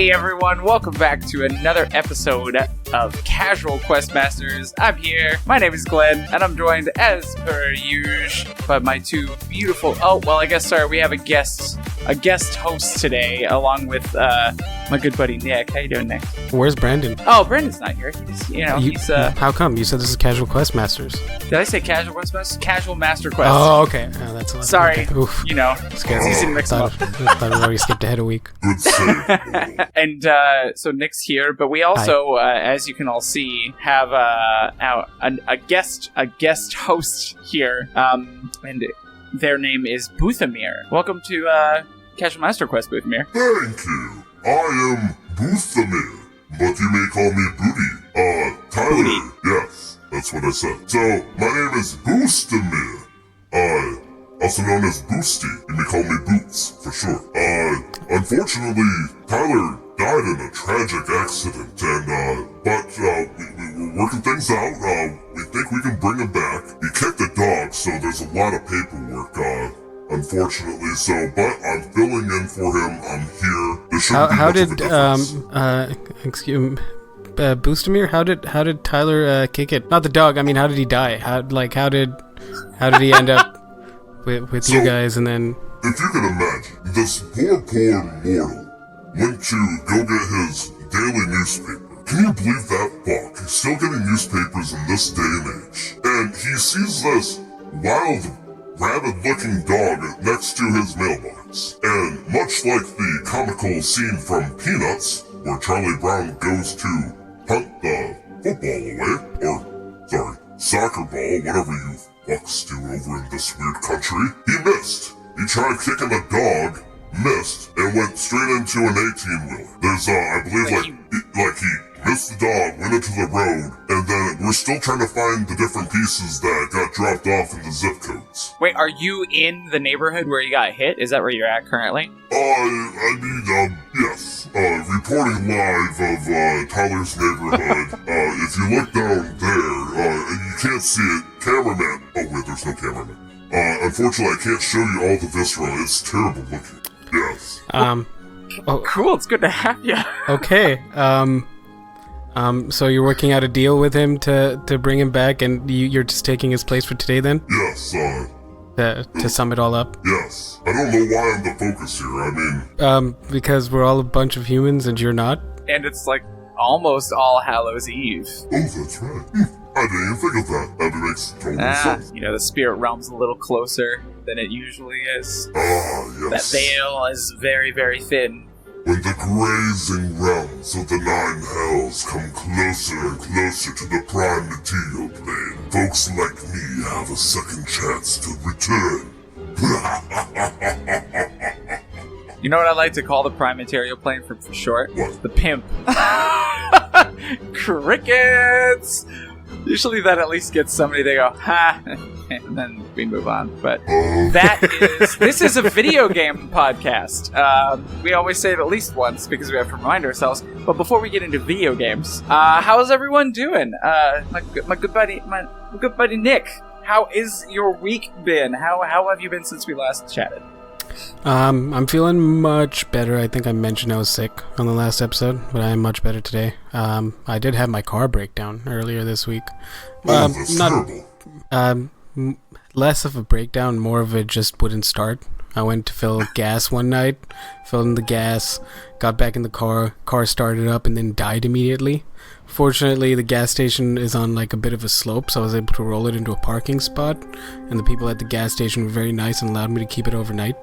Hey everyone, welcome back to another episode of Casual Questmasters. I'm here, my name is Glenn, and I'm joined as per usual by my two beautiful, we have a guest host today, along with my good buddy Nick. How you doing, Nick? Where's Brandon? Oh, Brandon's not here. He's How come? You said this is Casual Questmasters. Did I say Casual Questmasters? Casual Master Quest. Oh, okay. Oh, that's a lot. Sorry. Okay. Oof. It's easy to mix them up. I thought we already skipped ahead a week. And so Nick's here, but we also, as you can all see, have a guest host here, and their name is Bootremir. Welcome to Casual Master Quest, Bootremir. Thank you. I am Bootremir, but you may call me Booty. Tyler. Booty. Yes, that's what I said. So, my name is Bootremir. Also known as Boosty. You may call me Boots, for sure. Unfortunately, Tyler died in a tragic accident, and, but we're working things out. We think we can bring him back. He kicked a dog, so there's a lot of paperwork, unfortunately, but I'm filling in for him. I'm here. How did Boostemir? How did Tyler kick it? Not the dog. I mean, how did he die? How did he end up with you guys? And then, if you can imagine, this poor mortal went to go get his daily newspaper. Can you believe that? Fuck, he's still getting newspapers in this day and age. And he sees this wild, rabid-looking dog next to his mailbox. And much like the comical scene from Peanuts, where Charlie Brown goes to hunt the football away, soccer ball, whatever you fucks do over in this weird country, he missed. He tried kicking a dog, missed, and went straight into an 18-wheeler. There's, I believe, he missed the dog, went into the road, and then we're still trying to find the different pieces that got dropped off in the zip codes. Wait, are you in the neighborhood where you got hit? Is that where you're at currently? Yes. Reporting live of, Tyler's neighborhood. If you look down there, and you can't see it, cameraman. Oh wait, there's no cameraman. Unfortunately, I can't show you all the viscera. It's terrible looking. Yes. Cool, it's good to have you. Okay. So you're working out a deal with him to bring him back, and you're just taking his place for today, then? Yes, To sum it all up? Yes. I don't know why I'm the focus here, I mean... Because we're all a bunch of humans and you're not? And it's like almost All Hallows Eve. Oh, that's right. I didn't even think of that. That makes total sense. The spirit realm's a little closer than it usually is. Yes. That veil is very, very thin. When the grazing realms of the Nine Hells come closer and closer to the prime material plane, folks like me have a second chance to return. You know what I like to call the prime material plane for short? What? The pimp. Crickets! Usually that at least gets somebody to go, ha, and then we move on. But this is a video game podcast. We always say it at least once because we have to remind ourselves. But before we get into video games, how's everyone doing? My good buddy Nick, how is your week been? How have you been since we last chatted? I'm feeling much better. I think I mentioned I was sick on the last episode, but I am much better today. I did have my car break down earlier this week. Less of a breakdown, more of it just wouldn't start. I went to fill gas one night, filled in the gas, got back in the car started up and then died immediately. Fortunately, the gas station is on like a bit of a slope, so I was able to roll it into a parking spot, and the people at the gas station were very nice and allowed me to keep it overnight.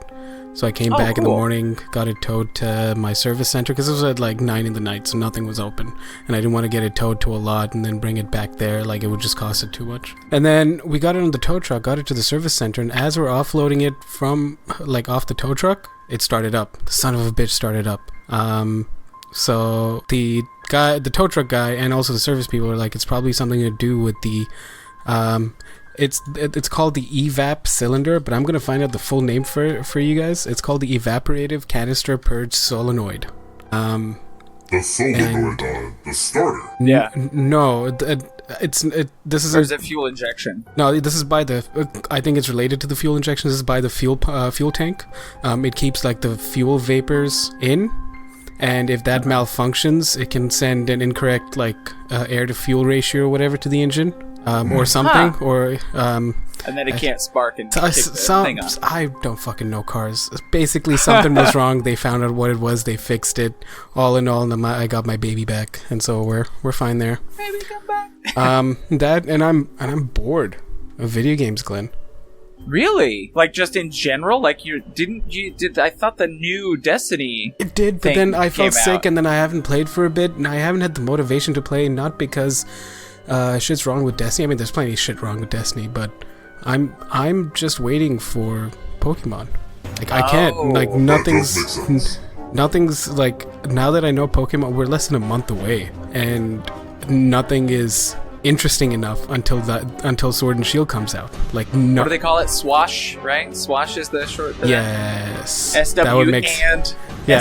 So I came back in the morning, got it towed to my service center, because it was at like 9 in the night, so nothing was open. And I didn't want to get it towed to a lot and then bring it back there, like it would just cost it too much. And then we got it on the tow truck, got it to the service center, and as we're offloading it from, like, off the tow truck, it started up. The son of a bitch started up. So the tow truck guy, and also the service people are like, it's probably something to do with the, It's called the evap cylinder, but I'm gonna find out the full name for you guys. It's called the evaporative canister purge solenoid. The solenoid, the starter. Yeah. No, this is. Or is it fuel injection? No, this is by the. I think it's related to the fuel injection. This is by the fuel tank. It keeps like the fuel vapors in, and if that malfunctions, it can send an incorrect air to fuel ratio or whatever to the engine, or something, or and then it can't spark and kick the thing on. I don't fucking know cars. Basically, something was wrong. They found out what it was. They fixed it. All in all, and I got my baby back, and so we're fine there. Baby, come back. I'm bored of video games, Glenn. Really? Like, just in general? Like, I thought the new Destiny It did, but then I felt sick, out. and then I haven't played for a bit, and I haven't had the motivation to play, not because shit's wrong with Destiny. I mean, there's plenty of shit wrong with Destiny, but I'm just waiting for Pokemon. Like, I can't, like, nothing's, like, now that I know Pokemon, we're less than a month away, and nothing is interesting enough until Sword and Shield comes out. Like, no. What do they call it? Swash, right? Swash is the short for yes. that. SW and SH. Yeah,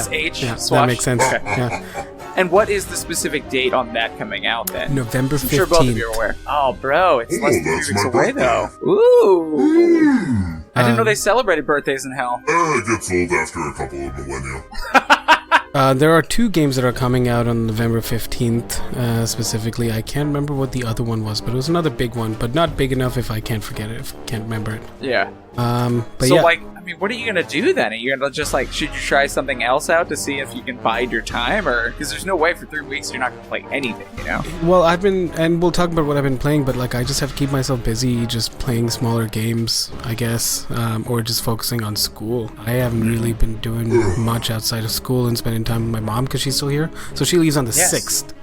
Swash. that makes sense. Okay. Yeah. And what is the specific date on that coming out then? November 15th. I'm sure both of you are aware. Oh, bro, it's less than 3 that's weeks my away, birthday. though. Ooh. I didn't know they celebrated birthdays in hell. It gets old after a couple of millennia. There are 2 games that are coming out on November 15th, specifically. I can't remember what the other one was, but it was another big one, but not big enough if I can't forget it, if I can't remember it. Yeah. But so, yeah. like, I mean, what are you going to do then? Are you going to just, like, should you try something else out to see if you can bide your time? Or, because there's no way for 3 weeks you're not going to play anything, you know? Well, and we'll talk about what I've been playing, but, like, I just have to keep myself busy just playing smaller games, I guess, or just focusing on school. I haven't really been doing much outside of school and spending time with my mom because she's still here. So she leaves on the 6th.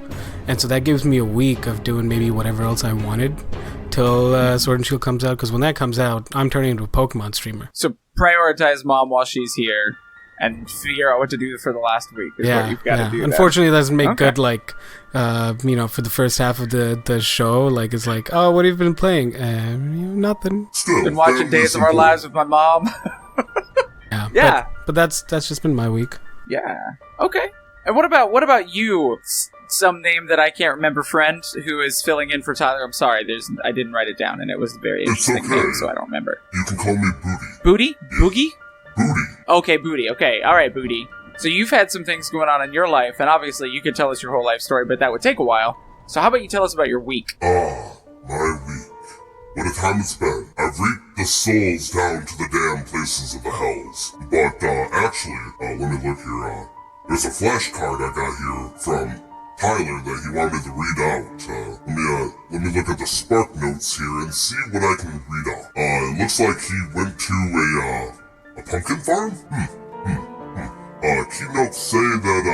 And so that gives me a week of doing maybe whatever else I wanted till Sword and Shield comes out, because when that comes out, I'm turning into a Pokemon streamer. So prioritize mom while she's here and figure out what to do for the last week is what you've got to do. Unfortunately, it doesn't make good, like, for the first half of the show, like, it's like, oh, what have you been playing? Nothing. Still, been watching Days of Our Lives with my mom. Yeah. But that's just been my week. Yeah. Okay. And what about you? Some name that I can't remember, friend, who is filling in for Tyler. I'm sorry, I didn't write it down, and it was a very interesting name, so I don't remember. You can call me Booty. Booty? Yes. Boogie? Booty. Okay, Booty. Okay, all right, Booty. So you've had some things going on in your life, and obviously you could tell us your whole life story, but that would take a while. So how about you tell us about your week? My week. What a time it's been. I've reaped the souls down to the damn places of the hells. But, actually, let me look here, there's a flashcard I got here from Tyler that he wanted to read out. Let me look at the spark notes here and see what I can read out. It looks like he went to a pumpkin farm? Key notes say that,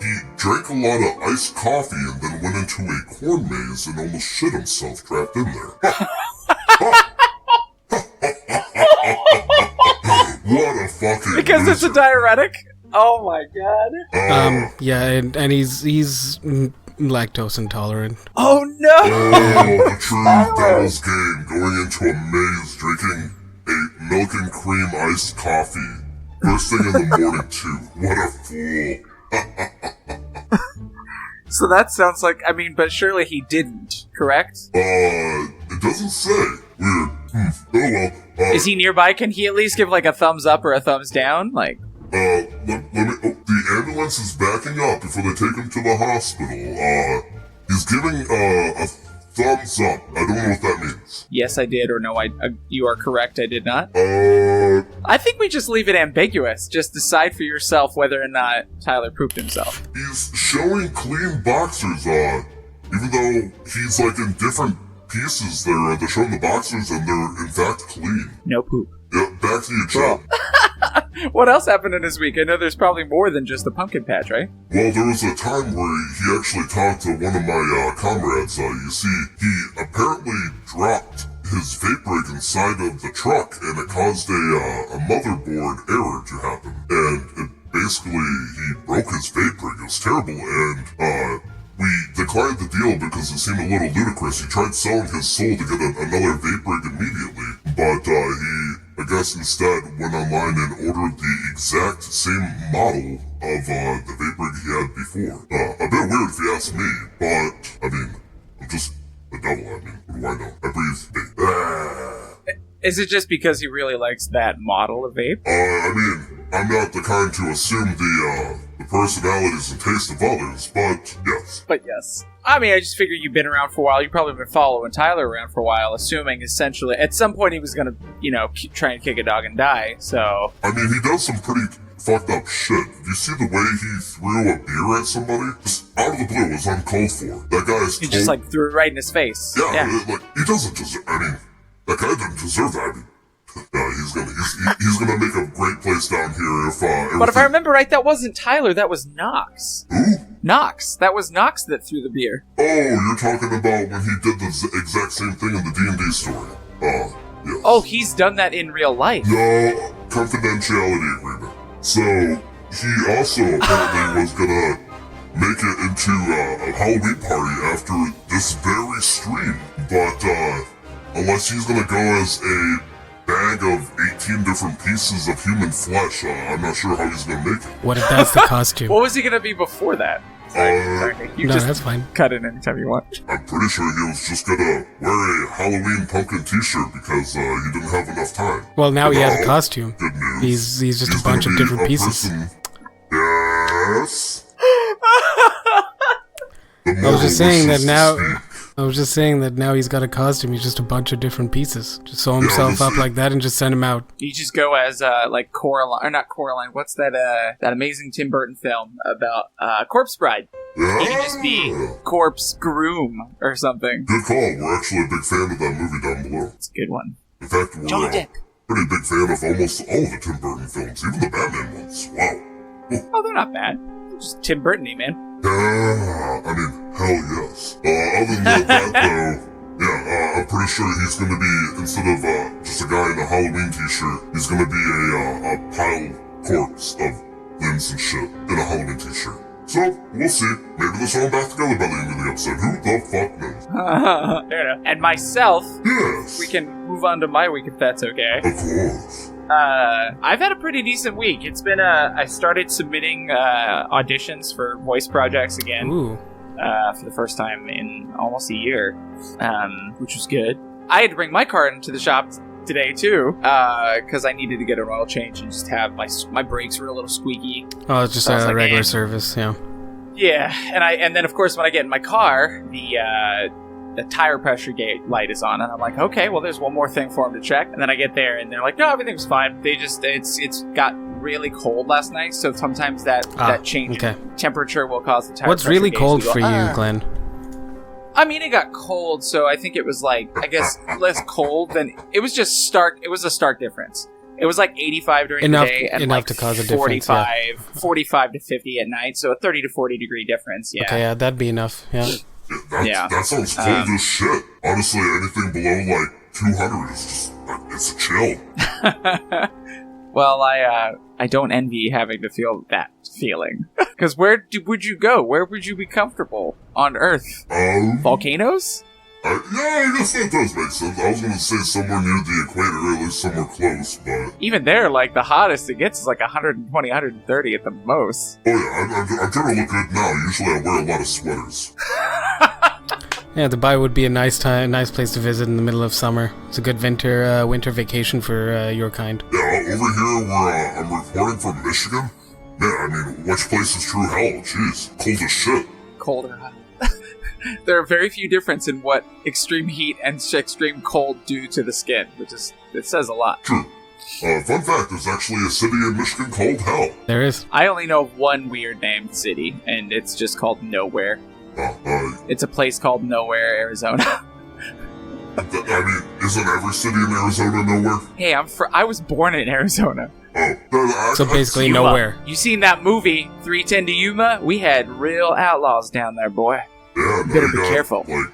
he drank a lot of iced coffee and then went into a corn maze and almost shit himself trapped in there. What a fucking Because loser. it's a diuretic? Oh my god. Yeah, and he's lactose intolerant. Oh no! Oh, the true devil's game, going into a maze, drinking a milk and cream iced coffee. First thing in the morning, too. What a fool. So that sounds like, I mean, but surely he didn't, correct? It doesn't say. Weird. Oh well. Is he nearby? Can he at least give like a thumbs up or a thumbs down? Like, let me, the ambulance is backing up before they take him to the hospital. He's giving, a thumbs up. I don't know what that means. yes, I did, or no, you are correct, I did not. I think we just leave it ambiguous. Just decide for yourself whether or not Tyler pooped himself. He's showing clean boxers, even though he's, like, in different pieces. They're showing the boxers and they're, in fact, clean. No poop. Yeah, back to you, Joe. What else happened in his week? I know there's probably more than just the pumpkin patch, right? Well, there was a time where he actually talked to one of my, comrades. You see, he apparently dropped his vape rig inside of the truck, and it caused a motherboard error to happen. And basically, he broke his vape rig. It was terrible, and, we declined the deal because it seemed a little ludicrous. He tried selling his soul to get another vape rig immediately, but he, I guess, instead went online and ordered the exact same model of the vape rig he had before. A bit weird if you ask me, but, I mean, I'm just the devil. I mean, what do I know? I breathe vape. Is it just because he really likes that model of vape? I mean, I'm not the kind to assume the personalities and taste of others, but yes. But yes. I mean, I just figured you've been around for a while. You've probably been following Tyler around for a while, assuming essentially at some point he was going to, try and kick a dog and die, so... I mean, he does some pretty fucked up shit. Did you see the way he threw a beer at somebody? Just out of the blue, it was uncalled for. That guy is He just, threw it right in his face. Yeah. He doesn't deserve... I mean, that guy didn't deserve that. I mean, he's gonna make a great place down here if But if I remember right, that wasn't Tyler, that was Nox. Who? Nox. That was Nox that threw the beer. Oh, you're talking about when he did the exact same thing in the D&D story. Yes. Oh, he's done that in real life. No, confidentiality agreement. So, he also apparently was gonna make it into a Halloween party after this very stream. But, unless he's gonna go as a bag of 18 different pieces of human flesh, I'm not sure how he's gonna make it. What if that's the costume? What was he gonna be before that? Sorry. You no, just that's fine. cut in anytime you want. I'm pretty sure he was just gonna wear a Halloween pumpkin t-shirt because he didn't have enough time. Well, now he has a costume. Good news. He's just a bunch of different pieces. Yes. I was just saying that now he's got a costume. He's just a bunch of different pieces. Just sew himself up like that and just send him out. You just go as Coraline, or not Coraline. What's that amazing Tim Burton film about Corpse Bride? Yeah. You can just be Corpse Groom or something. Good call. We're actually a big fan of that movie down below. It's a good one. In fact, we're a pretty big fan of almost all of the Tim Burton films, even the Batman ones. Wow. Oh, they're not bad. They're just Tim Burton-y, man. Yeah, I mean, hell yes. Other than that, though, yeah, I'm pretty sure he's gonna be, instead of just a guy in a Halloween t-shirt, he's gonna be a pile corpse of limbs and shit in a Halloween t-shirt. So, we'll see. Maybe they'll show him back together by the end of the episode. Who the fuck knows? Fair enough. And myself, Yes. we can move on to my week if that's okay. Of course. I've had a pretty decent week. It's been I started submitting auditions for voice projects again. Ooh. For the first time in almost a year, which was good. I had to bring my car into the shop today too, because I needed to get an oil change and just have my brakes were a little squeaky. Oh, it's just So I was a like, regular eh. service, yeah. Yeah, and then of course when I get in my car, the tire pressure gate light is on, and I'm like, okay, well there's one more thing for them to check. And then I get there and they're like, no, everything's fine. It's got really cold last night, so sometimes that change in temperature will cause the tire What's pressure really gauge cold to go, for you, Glenn? I mean, it got cold, so I think it was less cold than it was just stark. It was a stark difference. It was 85 during the day and enough to cause a difference, 45 to 50 at night, so a 30 to 40 degree difference. Yeah. Okay, yeah, that'd be enough. Yeah. That sounds cold as shit. Honestly, anything below 200 is just it's a chill. Well, I don't envy having to feel that feeling. Because where would you go? Where would you be comfortable on Earth? Volcanoes? Yeah, I guess that does make sense. I was going to say somewhere near the equator, or at least somewhere close, but... Even there, the hottest it gets is 120, 130 at the most. Oh yeah, I'm trying to look good now. Usually I wear a lot of sweaters. Yeah, Dubai would be a nice place to visit in the middle of summer. It's a good winter vacation for your kind. Yeah, over here where I'm reporting from Michigan, man, I mean, which place is true hell? Jeez, cold as shit. Cold or hot. There are very few difference in what extreme heat and extreme cold do to the skin, it says a lot. True. Fun fact, there's actually a city in Michigan called Hell. There is. I only know of one weird named city, and it's just called Nowhere. It's a place called Nowhere, Arizona. I mean, isn't every city in Arizona nowhere? Hey, I was born in Arizona. So basically Yuma. nowhere. You seen that movie, 310 to Yuma? We had real outlaws down there, boy. Yeah, You better be careful. You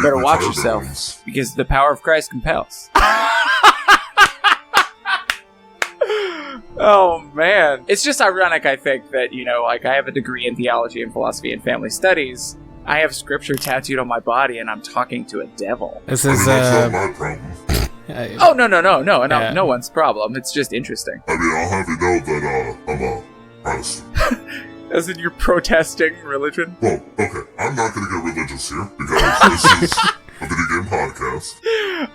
better watch yourself, because the power of Christ compels. Oh, man. It's just ironic, I think, that, I have a degree in theology and philosophy and family studies. I have scripture tattooed on my body, and I'm talking to a devil. This is, that's not my problem. Oh, no, no one's problem. It's just interesting. I mean, I'll have you know that, I'm a Protestant. As in you're protesting religion? Well, okay, I'm not gonna get religious here, because this is a video game podcast.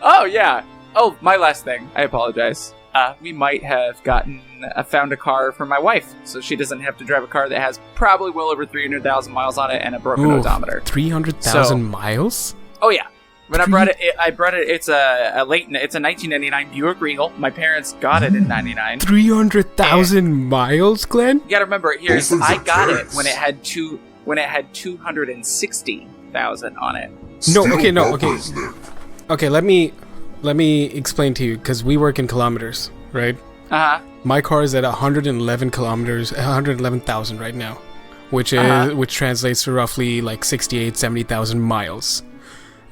Oh, yeah. Oh, my last thing. I apologize. We might have gotten I found a car for my wife, so she doesn't have to drive a car that has probably well over 300,000 miles on it and a broken odometer. 300,000 miles? Oh yeah. When I brought it. It's a 1999 Buick Regal. My parents got it in '99. 300,000 miles, Glenn? You gotta remember, I got it when it had 260,000 on it. Okay. Okay, let me explain to you, because we work in kilometers, right? My car is at 111,000 right now, which translates to roughly like 70,000 miles.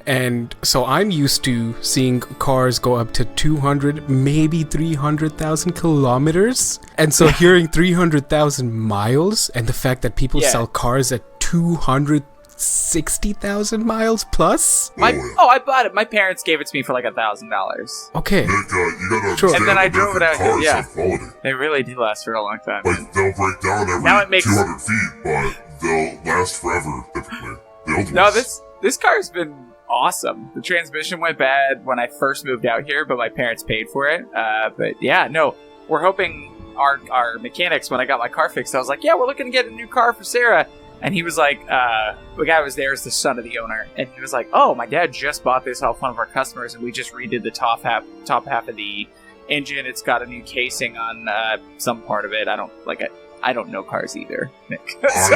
And so I'm used to seeing cars go up to 200, maybe 300,000 kilometers. And so hearing 300,000 miles and the fact that people sell cars at 260,000 miles plus. I bought it. My parents gave it to me for like $1,000. Okay. Nick, you gotta understand, and then I drove it out here. cars Yeah. have quality. They really do last for a long time. Like, they'll break down every Now it makes- 200 feet, but they'll last forever, typically. The old No, ones. this car's been awesome. The transmission went bad when I first moved out here, but my parents paid for it. But yeah, no, we're hoping our mechanics, when I got my car fixed, I was like, yeah, we're looking to get a new car for Sarah. And he was like, the guy who was there is the son of the owner. And he was like, oh, my dad just bought this off one of our customers, and we just redid the top half of the engine. It's got a new casing on some part of it. I don't know cars either, Nick. So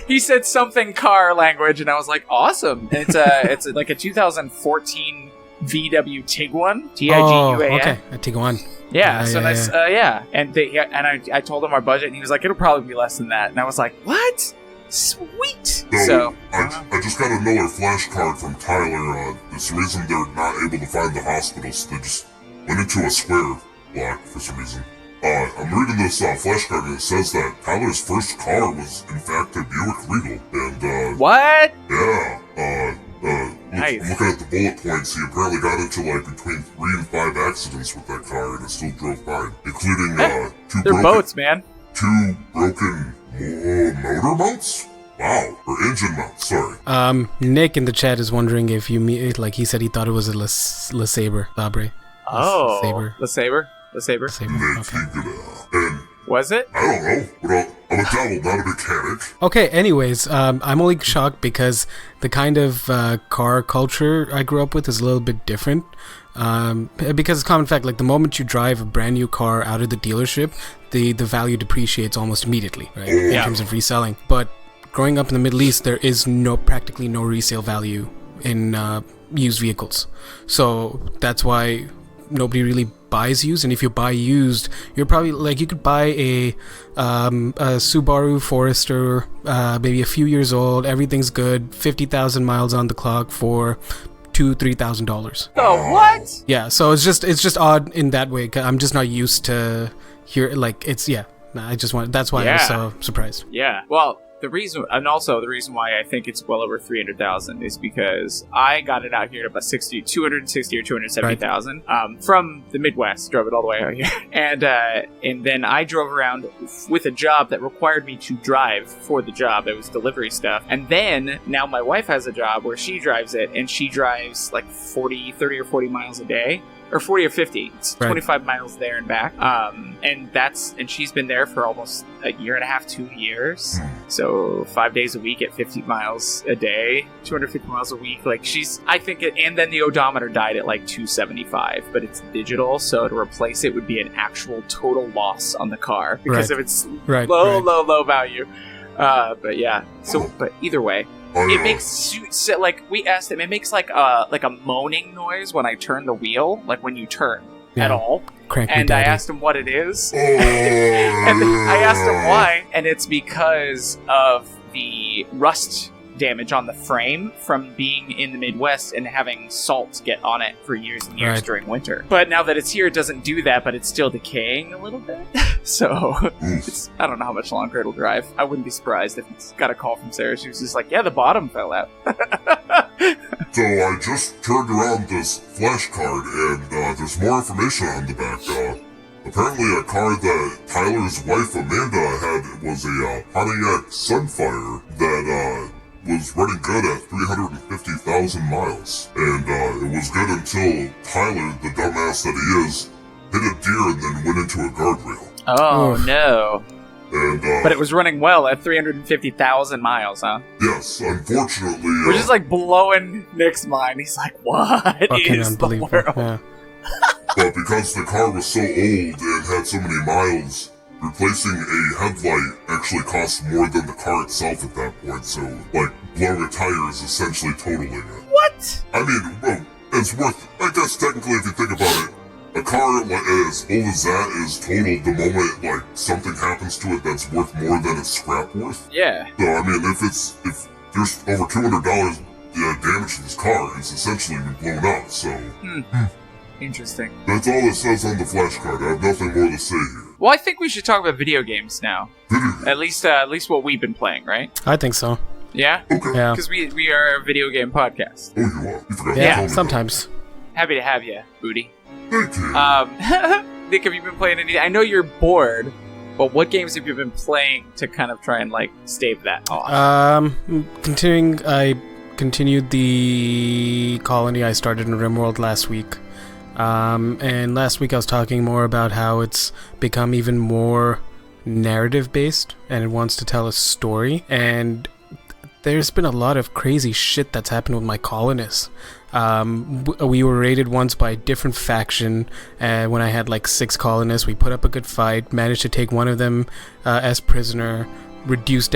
he said something car language, and I was like, awesome. And it's like a 2014 VW Tiguan, Tiguan. Okay, a Tiguan. Yeah, so nice. Yeah, and I told him our budget, and he was like, it'll probably be less than that. And I was like, what? Sweet. So I just got a Miller flash card from Tyler. For some reason, they're not able to find the hospital, so they just went into a square block for some reason. I'm reading this flash card, and it says that Tyler's first car was, in fact, a Buick Regal. And, what? Yeah, nice. I'm looking at the bullet points. He apparently got into, like, between 3 and 5 accidents with that car, and it still drove fine. Including, They're boats, man. 2 broken motor mounts? Wow. Or engine mounts, sorry. Nick in the chat is wondering if you mean, like, he said he thought it was a LeSabre. Oh. LeSabre. LeSabre. Okay. And was it? I don't know, but I'm a devil, not a mechanic. Okay, anyways, I'm only shocked because the kind of car culture I grew up with is a little bit different. Because it's common fact, like the moment you drive a brand new car out of the dealership, the value depreciates almost immediately, right? In terms of reselling. But growing up in the Middle East, there is practically no resale value in used vehicles. So that's why nobody really buys used, and if you buy used, you're probably like, you could buy a Subaru Forester, maybe a few years old, everything's good, 50,000 miles on the clock for $2,000-$3,000. Oh, what? Yeah, so it's just odd in that way. 'Cause I'm just not used to hear, like, it's that's why I was so surprised. Yeah. Well, the reason why I think it's well over 300,000 is because I got it out here at about 260 or 270,000 from the Midwest. Drove it all the way out here, and then I drove around with a job that required me to drive for the job. It was delivery stuff, and then now my wife has a job where she drives it, and she drives like 30 or 40 miles a day. Or 40 or 50. It's 25 miles there and back. And she's been there for almost a year and a half, 2 years. So 5 days a week at 50 miles a day, 250 miles a week. Like and then the odometer died at like 275, but it's digital. So to replace it would be an actual total loss on the car because of its low value. But yeah. So, but either way. It makes, like, we asked him, it makes like a moaning noise when I turn the wheel, like when you turn at all. And I asked him what it is. And I asked him why, and it's because of the rust damage on the frame from being in the Midwest and having salt get on it for years and years during winter. But now that it's here, it doesn't do that, but it's still decaying a little bit. So I don't know how much longer it'll drive. I wouldn't be surprised if it's got a call from Sarah. She was just like, yeah, the bottom fell out. So I just turned around this flash card, and there's more information on the back. Apparently a car that Tyler's wife Amanda had was a Pontiac Sunfire that was running good at 350,000 miles. And it was good until Tyler, the dumbass that he is, hit a deer and then went into a guardrail. Oh, Oof. no. And, But it was running well at 350,000 miles, huh? yes, unfortunately... We're just like blowing Nick's mind. He's like, what Fucking is the unbelievable. world? Yeah. But because the car was so old and had so many miles, replacing a headlight actually cost more than the car itself at that point, so, like, blowing a tire is essentially totaling it. What? I mean, well, it's worth, I guess technically if you think about it, a car like, as old as that is totaled the moment, like, something happens to it that's worth more than its scrap worth. Yeah. So, I mean, if there's over $200 damage to this car, it's essentially been blown up, so... Interesting. That's all it says on the flash card. I have nothing more to say here. Well, I think we should talk about video games now. Video games. At least what we've been playing, right? I think so. Yeah? Okay. Yeah. Because we are a video game podcast. Oh, you are? You forgot to Yeah, tell me sometimes. Happy to have you, Booty. that. Thank you. Nick, have you been playing any? I know you're bored, but what games have you been playing to kind of try and like stave that off? I continued the colony I started in Rimworld last week. And last week I was talking more about how it's become even more narrative based and it wants to tell a story, and there's been a lot of crazy shit that's happened with my colonists. We were raided once by a different faction when I had like 6 colonists. We put up a good fight, managed to take one of them as prisoner, reduce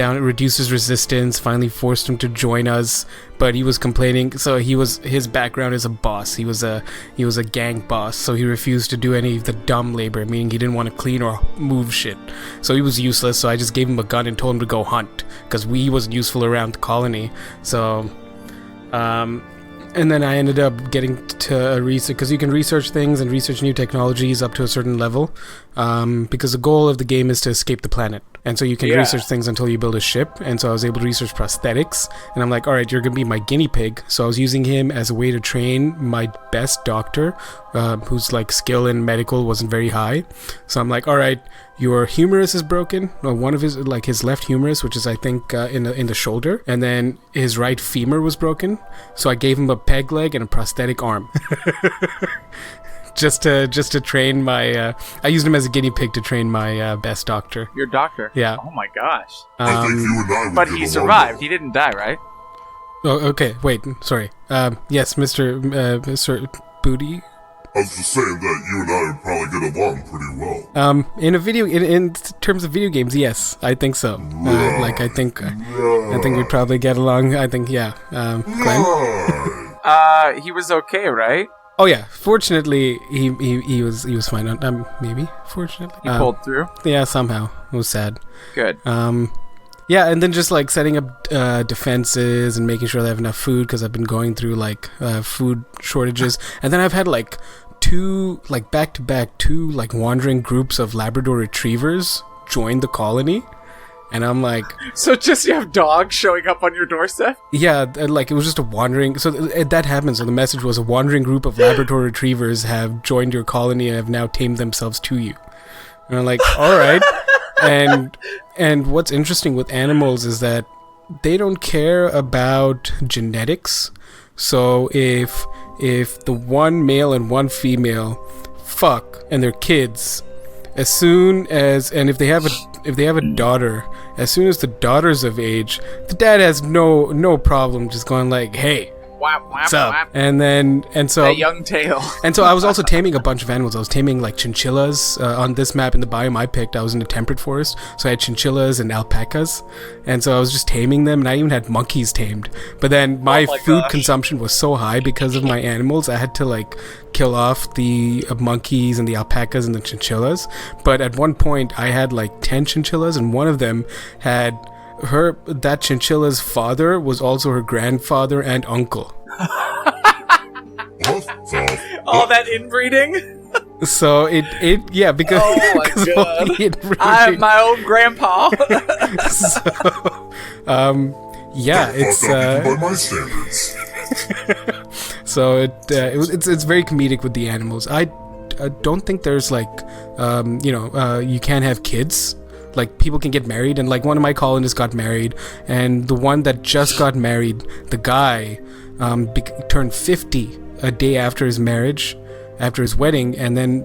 his resistance, finally forced him to join us, but he was complaining. So his background is a boss. He was a gang boss, so he refused to do any of the dumb labor, meaning he didn't want to clean or move shit. So he was useless, so I just gave him a gun and told him to go hunt, because he wasn't useful around the colony. So and then I ended up getting to research, because you can research things and research new technologies up to a certain level, because the goal of the game is to escape the planet. And so you can research things until you build a ship. And so I was able to research prosthetics. And I'm like, all right, you're going to be my guinea pig. So I was using him as a way to train my best doctor, whose like skill in medical wasn't very high. So I'm like, all right, your humerus is broken. Well, one of his left humerus, which is I think in the shoulder, and then his right femur was broken. So I gave him a peg leg and a prosthetic arm. just to train my I used him as a guinea pig to train my best doctor. Your doctor? Yeah. Oh my gosh. I think you and I would But get he along survived. well. He didn't die, right? Oh, okay. Wait. Sorry. Yes, Mr. Booty. I was just saying that you and I would probably get along pretty well. In terms of video games, yes, I think so. I think we'd probably get along. I think, yeah. Glenn? Right. He was okay, right? Oh yeah. Fortunately, he was fine. Maybe. Fortunately, He pulled through. Yeah, somehow. It was sad. Good. Yeah, and then just like setting up defenses and making sure they have enough food, because I've been going through like food shortages, and then I've had like back to back two wandering groups of Labrador retrievers join the colony, and I'm like, So just you have dogs showing up on your doorstep? yeah, it was just a wandering. So that happened. So the message was, a wandering group of Labrador retrievers have joined your colony and have now tamed themselves to you. And I'm like, all right. And what's interesting with animals is that they don't care about genetics. So if the one male and one female fuck and they're kids, as soon as, and if they have a daughter, as soon as the daughter's of age, the dad has no problem just going like, hey, Whap, whap, what's up? whap. And so A young tail. and so I was also taming a bunch of animals. I was taming like chinchillas on this map. In the biome I picked, I was in the temperate forest, so I had chinchillas and alpacas, and so I was just taming them, and I even had monkeys tamed. But then my food consumption was so high because of my animals, I had to like kill off the monkeys and the alpacas and the chinchillas. But at one point I had like 10 chinchillas, and one of them had that chinchilla's father was also her grandfather and uncle. What the? All that inbreeding? So it because, Oh my because of all God. the inbreeding. I am my own grandpa. So, That it's fucked up even by my standards. so it's very comedic with the animals. I don't think there's like you can't have kids. Like, people can get married, and like one of my colonists got married, and the one that just got married, the guy turned 50 a day after his marriage, after his wedding, and then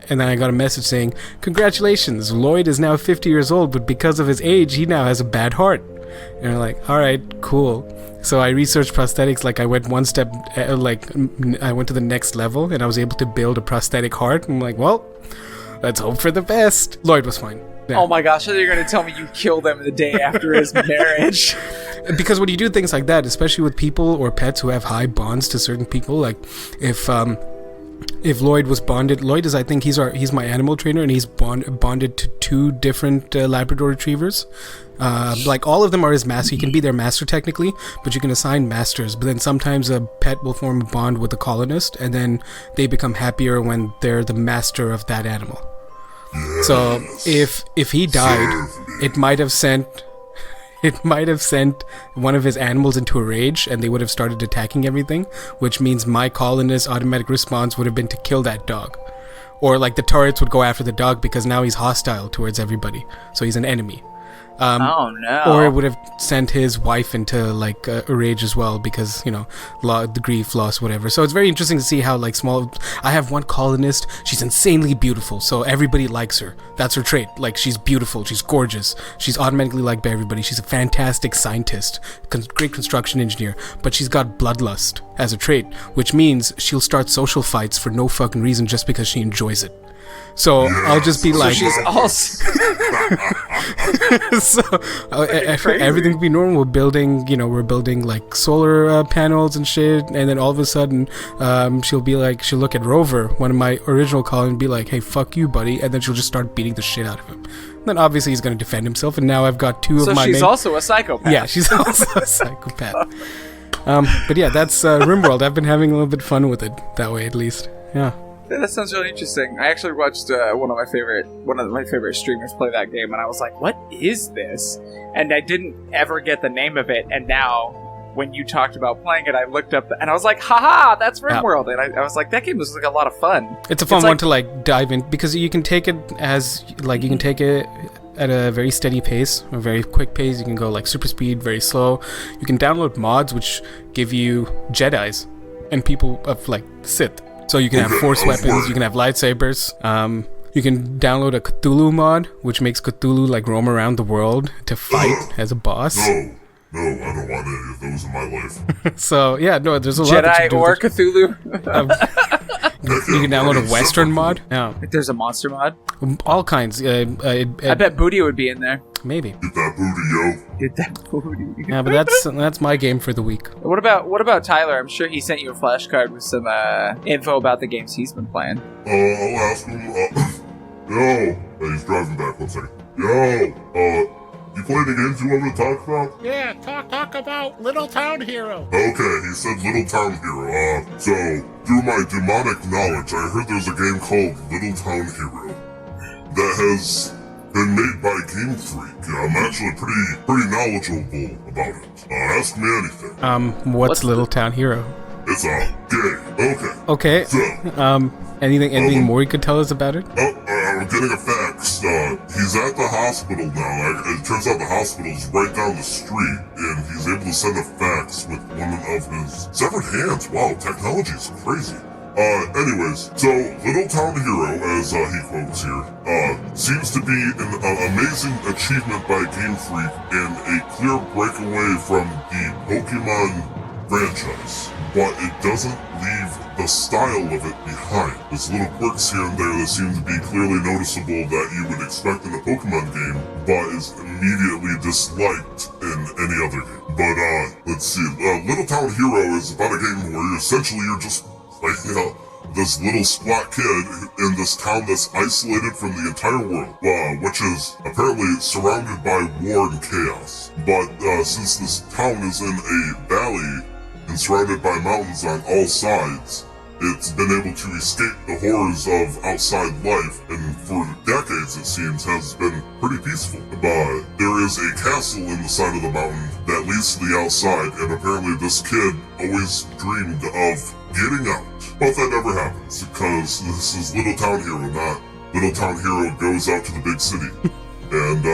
and then I got a message saying, "Congratulations, Lloyd is now 50 years old, but because of his age, he now has a bad heart." And I'm like, all right, cool. So I researched prosthetics. Like, I went one step, I went to the next level, and I was able to build a prosthetic heart. I'm like, well, let's hope for the best. Lloyd was fine. Yeah. Oh my gosh, I thought you were going to tell me you killed him the day after his marriage. Because when you do things like that, especially with people or pets who have high bonds to certain people, like if Lloyd was bonded, Lloyd is, I think he's my animal trainer, and he's bonded to 2 different Labrador retrievers. Like, all of them are his master. He can be their master technically, but you can assign masters. But then sometimes a pet will form a bond with a colonist, and then they become happier when they're the master of that animal. So if he died, it might have sent one of his animals into a rage, and they would have started attacking everything, which means my colonist's automatic response would have been to kill that dog. Or like the turrets would go after the dog because now he's hostile towards everybody, so he's an enemy. Oh no. Or it would have sent his wife into like a rage as well because, you know, the grief, loss, whatever. So it's very interesting to see how like I have one colonist, she's insanely beautiful, so everybody likes her. That's her trait. Like, she's beautiful, she's gorgeous, she's automatically liked by everybody. She's a fantastic scientist, great construction engineer, but she's got bloodlust as a trait, which means she'll start social fights for no fucking reason just because she enjoys it. So I'll just be like, so she's also so everything will be normal. We're building like solar panels and shit, and then all of a sudden she'll look at Rover, one of my original colonists, and be like, "Hey, fuck you, buddy," and then she'll just start beating the shit out of him. And then obviously he's going to defend himself, and now I've got 2 of my So she's also a psychopath. Yeah, she's also a psychopath. But yeah, that's Rimworld. I've been having a little bit fun with it that way, at least. Yeah. Yeah, that sounds really interesting. I actually watched one of my favorite streamers play that game, and I was like, "What is this?" And I didn't ever get the name of it. And now, when you talked about playing it, I looked up and I was like, "Haha, that's Rimworld!" And I was like, "That game was like a lot of fun." It's a fun one to like dive in because you can take it at a very steady pace, a very quick pace. You can go like super speed, very slow. You can download mods which give you Jedis and people of like Sith. So you can have force weapons, you can have lightsabers. You can download a Cthulhu mod, which makes Cthulhu like roam around the world to fight as a boss. No, I don't want any of those in my life. So yeah, no, there's a lot that you Jedi do or with Cthulhu. You can download a Western mod. Yeah, There's a monster mod. all kinds. I bet Booty would be in there. Maybe. Get that booty, yo. Get that Booty. Yeah, but that's my game for the week. What about Tyler? I'm sure he sent you a flashcard with some info about the games he's been playing. I'll ask him. Yo, he's driving back. 1 second. Yo, you play the games you want me to talk about? Yeah, talk about Little Town Hero. Okay, he said Little Town Hero. So, through my demonic knowledge, I heard there's a game called Little Town Hero that has been made by Game Freak. I'm actually pretty knowledgeable about it. Ask me anything. What's Little Town Hero? It's a game. Okay. So, anything more you could tell us about it? I'm getting a fax. He's at the hospital now. It turns out the hospital's right down the street, and he's able to send a fax with one of his severed hands. Wow, technology is crazy. Anyways, so Little Town Hero, as he quotes here, seems to be an amazing achievement by Game Freak and a clear breakaway from the Pokemon franchise, but it doesn't leave the style of it behind. There's little quirks here and there that seem to be clearly noticeable that you would expect in a Pokemon game, but is immediately disliked in any other game. But, let's see, Little Town Hero is about a game where you're just, like, this little squat kid in this town that's isolated from the entire world, which is apparently surrounded by war and chaos. But, since this town is in a valley, and surrounded by mountains on all sides, it's been able to escape the horrors of outside life, and for decades, it seems, has been pretty peaceful. But there is a castle in the side of the mountain that leads to the outside, and apparently this kid always dreamed of getting out. But that never happens, because this is Little Town Hero, not Little Town Hero goes out to the big city. And,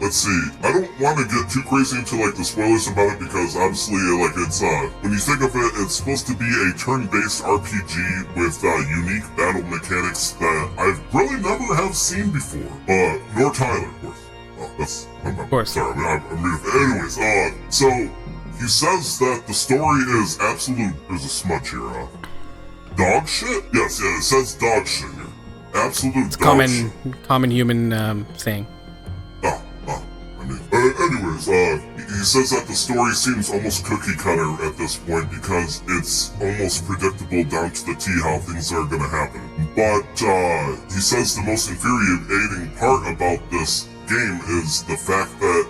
let's see, I don't want to get too crazy into, like, the spoilers about it because, obviously, like, it's, when you think of it, it's supposed to be a turn-based RPG with, unique battle mechanics that I've really never have seen before. Nor Tyler, of course. Of course. Sorry, I'm new. Anyways, so, he says that the story is absolute, there's a smudge here, dog shit? Yes, yeah, it says dog shit here. Absolute dog shit. Common human, thing. Anyways, he says that the story seems almost cookie cutter at this point because it's almost predictable down to the T how things are gonna happen. But, he says the most infuriating part about this game is the fact that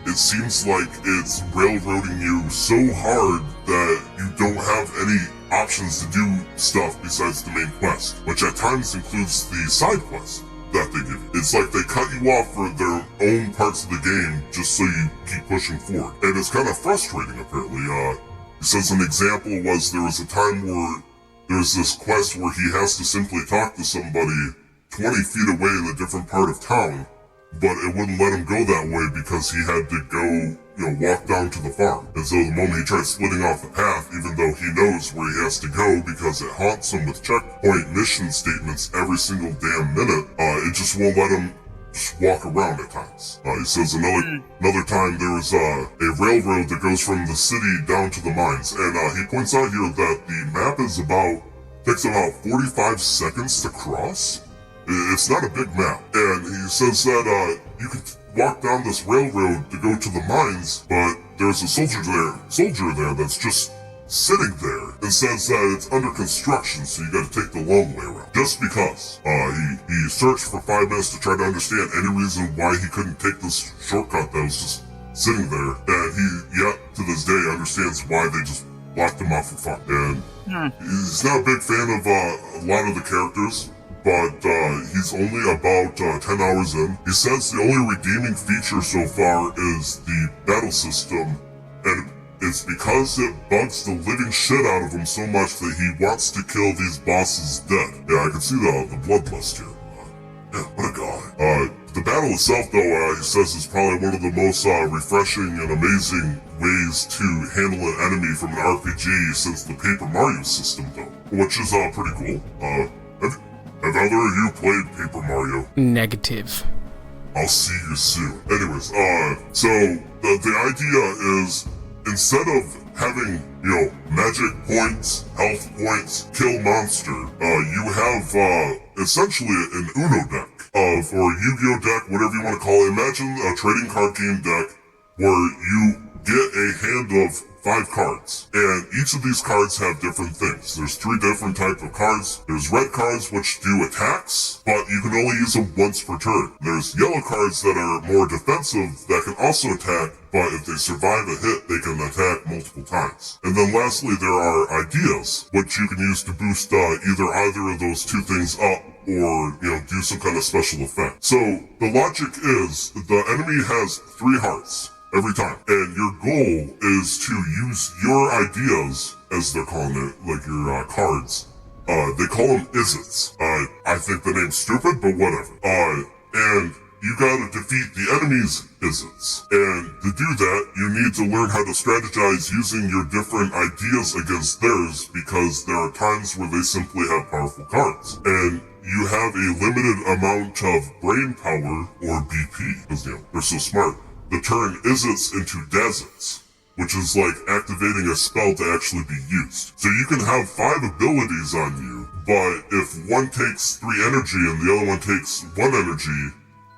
it seems like it's railroading you so hard that you don't have any options to do stuff besides the main quest, which at times includes the side quest that they give you. It's like they cut you off for their own parts of the game just so you keep pushing forward. And it's kind of frustrating, apparently. He says an example was there was a time where there's this quest where he has to simply talk to somebody 20 feet away in a different part of town, but it wouldn't let him go that way because he had to go, walk down to the farm. And so the moment he tried splitting off the path, even though he knows where he has to go because it haunts him with checkpoint mission statements every single damn minute, it just won't let him just walk around at times. He says another time there was a railroad that goes from the city down to the mines, and he points out here that the map takes about 45 seconds to cross. It's not a big map, and he says that you can walk down this railroad to go to the mines, but there's a soldier there that's just sitting there and says that it's under construction, so you gotta take the long way around. Just because. He searched for 5 minutes to try to understand any reason why he couldn't take this shortcut that was just sitting there, and he, yet to this day, understands why they just blocked him off for fun. And he's not a big fan of a lot of the characters, but he's only about 10 hours in. He says the only redeeming feature so far is the battle system, and it's because it bugs the living shit out of him so much that he wants to kill these bosses dead. Yeah, I can see the bloodlust here. Yeah, what a guy. The battle itself, though, he says is probably one of the most refreshing and amazing ways to handle an enemy from an RPG since the Paper Mario system, though, which is pretty cool. Have either of you played Paper Mario? Negative. I'll see you soon. Anyways, so the idea is instead of having, magic points, health points, kill monster, you have essentially an Uno deck, or a Yu-Gi-Oh deck, whatever you want to call it. Imagine a trading card game deck where you get a hand of 5 cards, and each of these cards have different things. There's 3 different types of cards. There's red cards which do attacks, but you can only use them once per turn. There's yellow cards that are more defensive that can also attack, but if they survive a hit, they can attack multiple times. And then lastly, there are ideas, which you can use to boost either of those 2 things up, or, do some kind of special effect. So, the logic is, the enemy has 3 hearts every time, and your goal is to use your ideas, as they're calling it, like your cards. They call them isits. I think the name's stupid, but whatever. And you gotta defeat the enemy's isits. And to do that, you need to learn how to strategize using your different ideas against theirs, because there are times where they simply have powerful cards. And you have a limited amount of brain power, or BP, because, they're so smart. To turn isits into dazits, which is like activating a spell to actually be used. So you can have 5 abilities on you, but if one takes 3 energy and the other one takes 1 energy,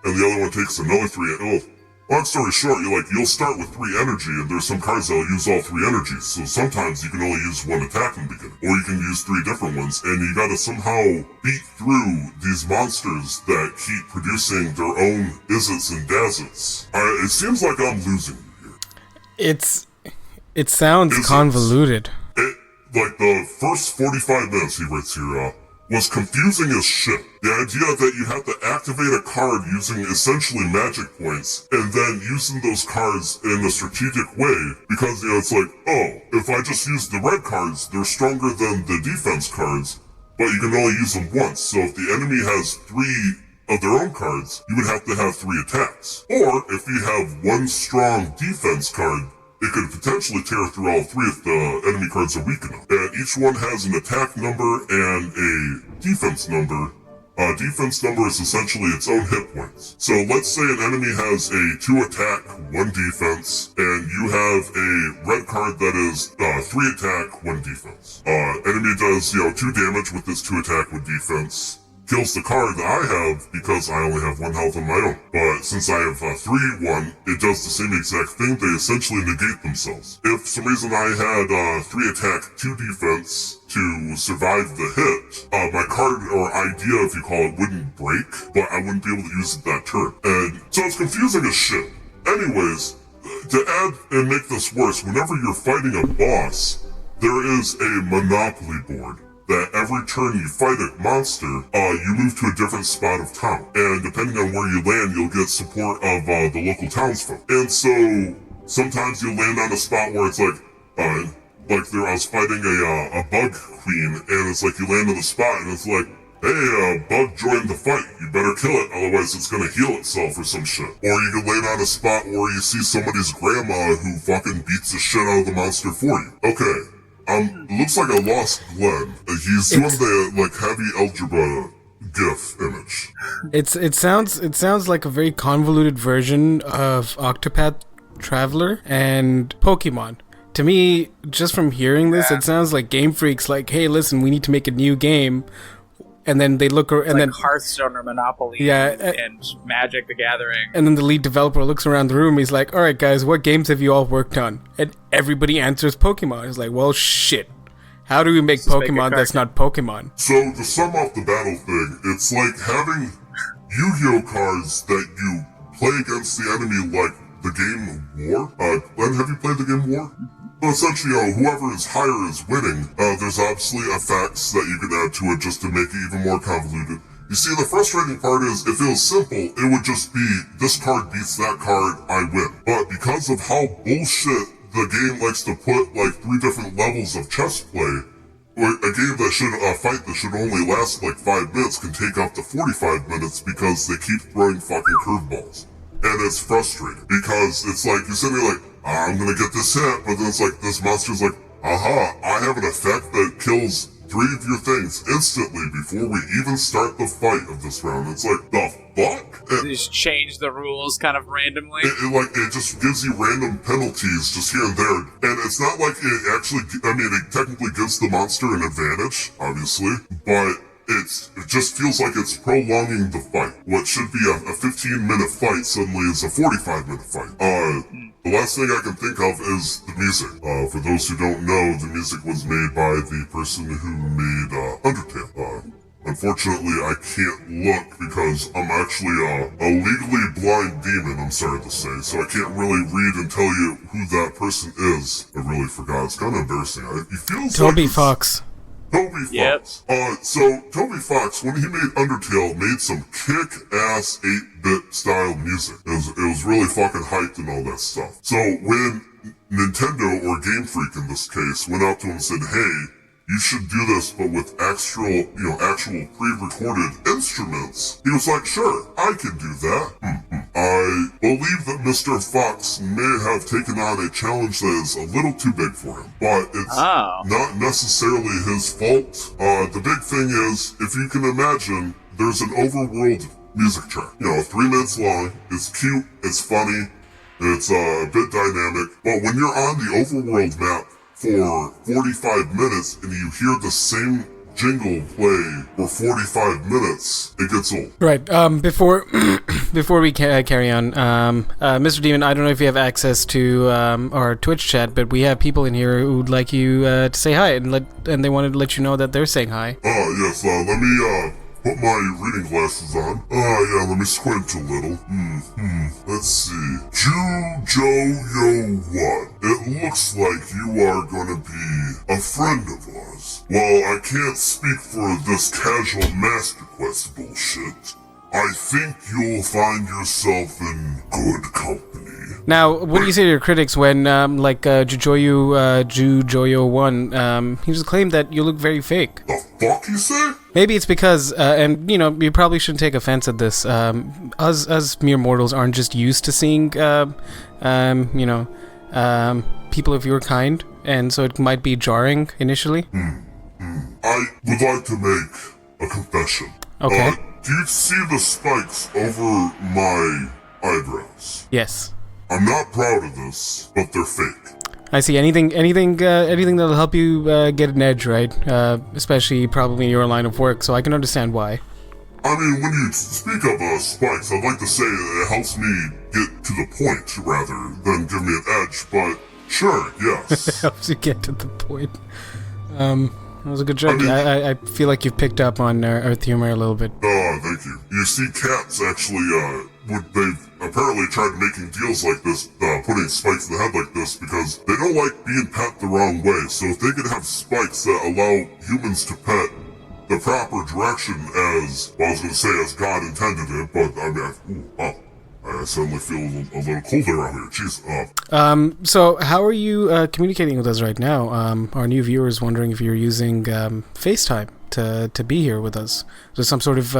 and the other one takes another 3, long story short, you'll start with 3 energy, and there's some cards that'll use all 3 energies, so sometimes you can only use 1 attack in the beginning, or you can use 3 different ones, and you gotta somehow beat through these monsters that keep producing their own isits and dazits. It seems like I'm losing you here. It sounds isits. Convoluted. The first 45 minutes, he writes here, was confusing as shit. The idea that you have to activate a card using essentially magic points, and then using those cards in a strategic way, because, it's like, if I just use the red cards, they're stronger than the defense cards, but you can only use them once, so if the enemy has 3 of their own cards, you would have to have 3 attacks. Or, if you have one strong defense card, it could potentially tear through all 3 if the enemy cards are weak enough. And each one has an attack number and a defense number. Defense number is essentially its own hit points. So let's say an enemy has a 2 attack, 1 defense, and you have a red card that is 3 attack, 1 defense. Enemy does, 2 damage with this 2 attack, 1 defense. Kills the card that I have because I only have 1 health on my own. But since I have 3-1, it does the same exact thing. They essentially negate themselves. If for some reason I had 3 attack, 2 defense to survive the hit, my card or idea, if you call it, wouldn't break, but I wouldn't be able to use it that turn. And so it's confusing as shit. Anyways, to add and make this worse, whenever you're fighting a boss, there is a monopoly board. That every turn you fight a monster, you move to a different spot of town. And depending on where you land, you'll get support of the local townsfolk. And so, sometimes you'll land on a spot where it's like I was fighting a bug queen, and it's like you land on the spot, and it's like, hey, bug joined the fight, you better kill it, otherwise it's gonna heal itself or some shit. Or you can land on a spot where you see somebody's grandma who fucking beats the shit out of the monster for you. Okay. Looks like I lost Glenn. He's doing the, heavy algebra GIF image. It sounds like a very convoluted version of Octopath Traveler and Pokemon. To me, just from hearing this, it sounds like Game Freak's like, hey, listen, we need to make a new game. And then they look, and then Hearthstone or Monopoly, and Magic the Gathering. And then the lead developer looks around the room. He's like, "All right, guys, what games have you all worked on?" And everybody answers Pokemon. He's like, "Well, shit. How do we make Pokemon that's not Pokemon?" So to sum up the battle thing, it's like having Yu-Gi-Oh cards that you play against the enemy, like the game War. Glenn, have you played the game War? Well, essentially, whoever is higher is winning. There's obviously effects that you can add to it just to make it even more convoluted. You see, the frustrating part is, if it was simple, it would just be, this card beats that card, I win. But because of how bullshit the game likes to put, 3 different levels of chess play, a game that should, a fight that should only last 5 minutes can take up to 45 minutes because they keep throwing fucking curveballs. And it's frustrating, because it's like, you're sitting there like, I'm gonna get this hit, but then it's like, this monster's like, aha, I have an effect that kills 3 of your things instantly before we even start the fight of this round. It's like, the fuck? They just change the rules kind of randomly. It just gives you random penalties just here and there. And it's not like it actually, it technically gives the monster an advantage, obviously, but it just feels like it's prolonging the fight. What should be a 15-minute fight suddenly is a 45-minute fight. The last thing I can think of is the music. For those who don't know, the music was made by the person who made Undertale. Unfortunately, I can't look because I'm actually a legally blind demon, I'm sorry to say, so I can't really read and tell you who that person is. I really forgot. It's kind of embarrassing. It feels Toby like Fox. Toby Fox. Yep. So Toby Fox, when he made Undertale, made some kick-ass 8-bit style music. It was really fucking hyped and all that stuff. So when Nintendo, or Game Freak in this case, went out to him and said, hey, you should do this, but with actual pre-recorded instruments, he was like, sure, I can do that. I believe that Mr. Fox may have taken on a challenge that is a little too big for him, but it's not necessarily his fault. The big thing is, if you can imagine, there's an overworld music track. 3 minutes long, it's cute, it's funny, it's a bit dynamic, but when you're on the overworld map for 45 minutes and you hear the same jingle play for 45 minutes, it gets old. Right. Before we carry on, Mr. Demon, I don't know if you have access to our Twitch chat, but we have people in here who would like you to say hi, and they wanted to let you know that they're saying hi. Yes. Let me put my reading glasses on. Let me squint a little. Let's see. Ju-Jo-Yo-One. It looks like you are gonna be a friend of ours. While I can't speak for this casual Master Quest bullshit, I think you'll find yourself in good company. Now, what do you say to your critics when, Ju-Jo-Yo-One, he just claimed that you look very fake? The fuck, you say? Maybe it's because, and you know, you probably shouldn't take offense at this. Us mere mortals aren't just used to seeing, people of your kind, and so it might be jarring initially. I would like to make a confession. Okay. Do you see the spikes over my eyebrows? Yes. I'm not proud of this, but they're fake. I see. Anything that'll help you get an edge, right? Especially probably in your line of work, so I can understand why. I mean, when you speak of spikes, I'd like to say that it helps me get to the point rather than give me an edge, but sure, yes. Helps you get to the point. That was a good joke. I feel like you've picked up on Earth humor a little bit. Oh, thank you. You see, cats actually, they've apparently tried making deals like this, putting spikes in the head like this, because they don't like being pet the wrong way. So if they could have spikes that allow humans to pet the proper direction as, well, I was going to say as God intended it, but I mean, I suddenly feel a little colder out here. Jeez. So how are you communicating with us right now? Our new viewers wondering if you're using FaceTime to be here with us. Is there some sort of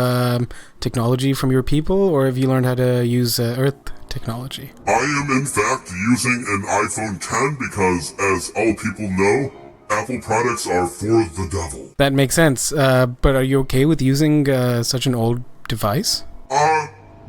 technology from your people, or have you learned how to use Earth technology? I am in fact using an iPhone 10 because, as all people know, Apple products are for the devil. That makes sense. But are you okay with using such an old device?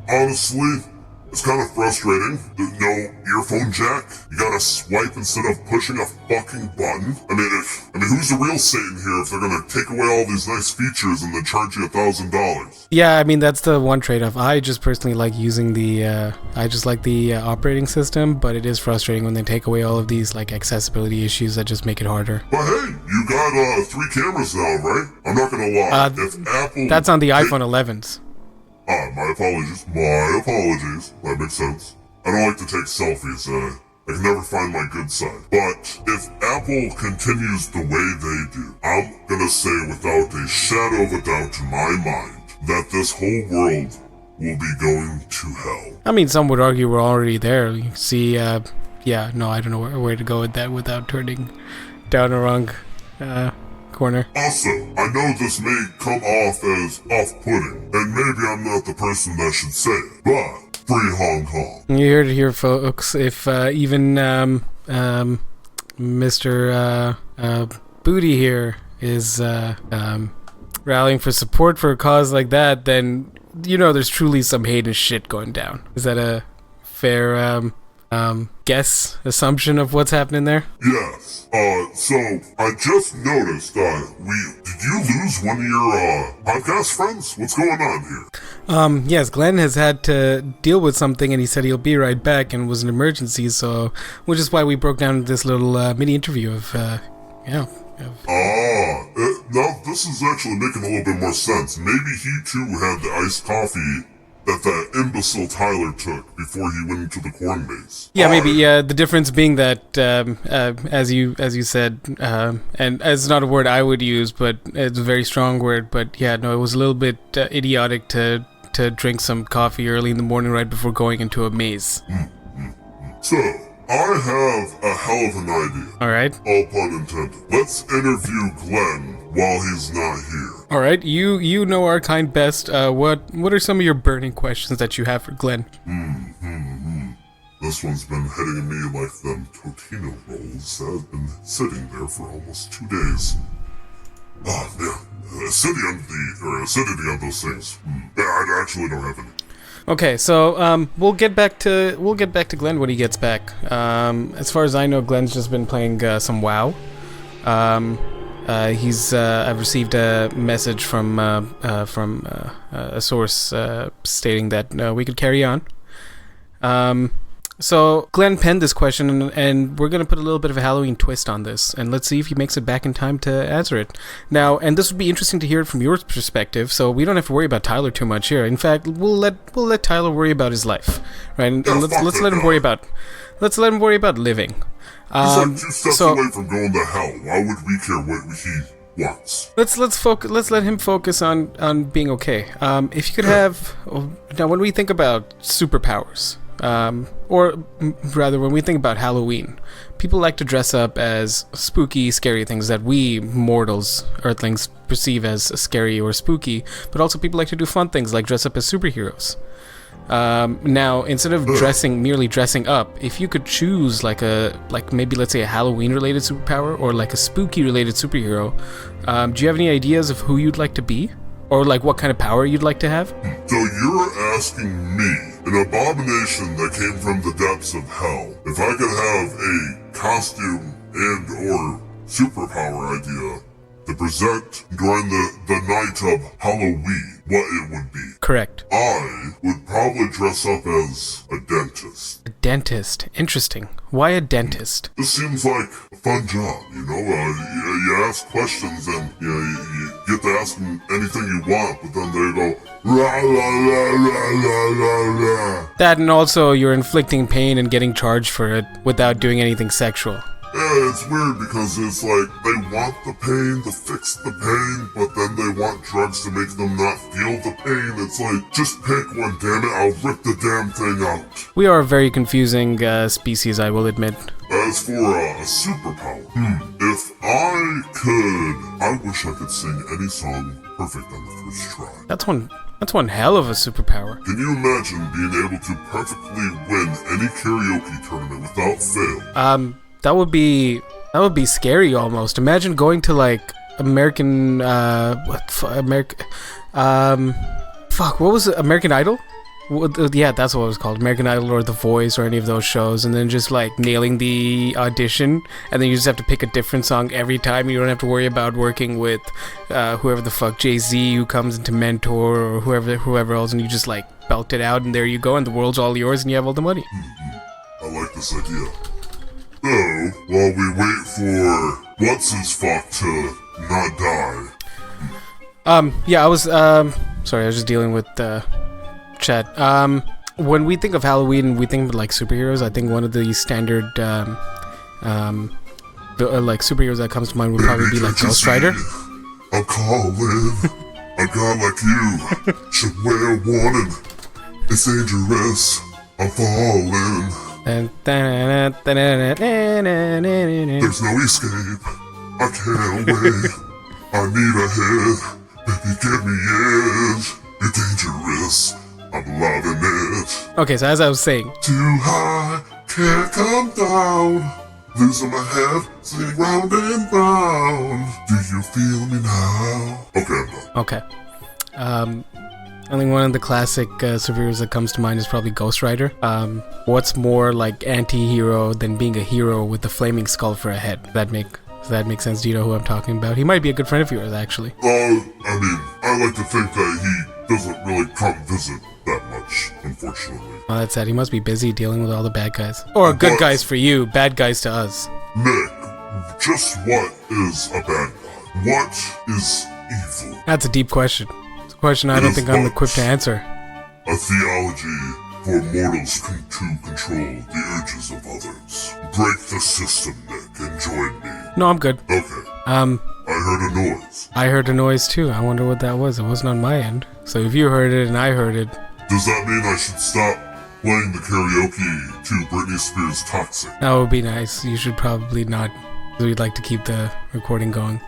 Honestly, it's kind of frustrating. There's no earphone jack. You gotta swipe instead of pushing a fucking button. I mean, who's the real Satan here if they're gonna take away all these nice features and then charge you $1,000? Yeah, I mean, that's the one trade-off. I just personally like using the operating system, but it is frustrating when they take away all of these, like, accessibility issues that just make it harder. But hey, you got 3 cameras now, right? I'm not gonna lie. If Apple... That's on the iPhone 11s. My apologies. My apologies. That makes sense. I don't like to take selfies. I can never find my good side. But if Apple continues the way they do, I'm gonna say without a shadow of a doubt in my mind that this whole world will be going to hell. I mean, some would argue we're already there. You see, I don't know where to go with that without turning down a wrong corner. Also, I know this may come off as off-putting, and maybe I'm not the person that should say it, but free Hong Kong. You heard it here, folks. If even Mr. Booty here is rallying for support for a cause like that, then you know there's truly some heinous shit going down. Is that a fair assumption of what's happening there? Yes. So I just noticed, did you lose one of your, podcast friends? What's going on here? Yes, Glenn has had to deal with something and he said he'll be right back and it was an emergency, so, which is why we broke down this little, mini interview of, now this is actually making a little bit more sense. Maybe he too had the iced coffee that imbecile Tyler took before he went into the corn maze. Yeah, maybe. Yeah, the difference being that, as you said, and it's not a word I would use, but it's a very strong word. But yeah, no, it was a little bit idiotic to drink some coffee early in the morning right before going into a maze. So I have a hell of an idea. All right. All pun intended. Let's interview Glenn while he's not here. All right, you know our kind best. What are some of your burning questions that you have for Glenn? This one's been hitting me like them Totino rolls that have been sitting there for almost 2 days. Acidity on those things. I actually don't have any. Okay, so we'll get back to Glenn when he gets back. As far as I know, Glenn's just been playing some WoW. I've received a message from a source stating that we could carry on. So Glenn penned this question, and we're going to put a little bit of a Halloween twist on this, and let's see if he makes it back in time to answer it. Now, and this would be interesting to hear it from your perspective, so we don't have to worry about Tyler too much here. In fact, we'll let Tyler worry about his life, right? And let's let him worry about living. He's like 2 steps away from going to hell. Why would we care what he wants? Let's let him focus on being okay. If you could have now, when we think about superpowers, or rather, when we think about Halloween, people like to dress up as spooky, scary things that we mortals, Earthlings, perceive as scary or spooky, but also people like to do fun things like dress up as superheroes. Now, instead of merely dressing up, if you could choose maybe let's say a Halloween related superpower or like a spooky related superhero, do you have any ideas of who you'd like to be? Or like what kind of power you'd like to have? So you're asking me, an abomination that came from the depths of hell, if I could have a costume and or superpower idea to present during the night of Halloween, what it would be. Correct. I would probably dress up as a dentist. A dentist. Interesting. Why a dentist? This seems like a fun job, you know? You ask questions and you get to ask them anything you want, but then they go, la la la la la la la. That, and also you're inflicting pain and getting charged for it without doing anything sexual. Yeah, it's weird because it's like they want the pain to fix the pain, but then they want drugs to make them not feel the pain. It's like, just pick one, damn it, I'll rip the damn thing out. We are a very confusing species, I will admit. As for a superpower, if I could, I wish I could sing any song perfect on the first try. That's one hell of a superpower. Can you imagine being able to perfectly win any karaoke tournament without fail? That would be scary almost. Imagine going to like American what was it? American Idol? Yeah, that's what it was called. American Idol or The Voice or any of those shows, and then just like nailing the audition, and then you just have to pick a different song every time. You don't have to worry about working with whoever the fuck, Jay-Z, who comes into Mentor or whoever else, and you just like belt it out, and there you go, and the world's all yours, and you have all the money. I like this idea. So, while we wait for what's-his-fuck to not die. Yeah, I was, sorry, I was just dealing with, chat. When we think of Halloween, we think of, like, superheroes. I think one of the standard, like, superheroes that comes to mind would probably be, like, Ghost Rider. I'm calling. A guy like you should wear a warning. It's dangerous. I'm falling. And There's no escape. I can't wait. I need a hit. Baby, get me in. You're dangerous. I'm loving it. Okay, so as I was saying, Too high, can't come down. Losing my head, sitting round and round. Do you feel me now? Okay, I'm done. okay. I think one of the classic superheroes that comes to mind is probably Ghost Rider. What's more like anti-hero than being a hero with a flaming skull for a head? Does that make sense? Do you know who I'm talking about? He might be a good friend of yours, actually. I mean, I like to think that he doesn't really come visit that much, unfortunately. Oh, that's sad. He must be busy dealing with all the bad guys. Or good guys for you, bad guys to us. Nick, just what is a bad guy? What is evil? That's a deep question. It's a question I don't think I'm equipped to answer. A theology for mortals to control the urges of others. Break the system, Nick, and join me. No, I'm good. Okay. I heard a noise. I heard a noise too. I wonder what that was. It wasn't on my end. So if you heard it and I heard it... Does that mean I should stop playing the karaoke to Britney Spears' Toxic? That would be nice. You should probably not. We'd like to keep the recording going.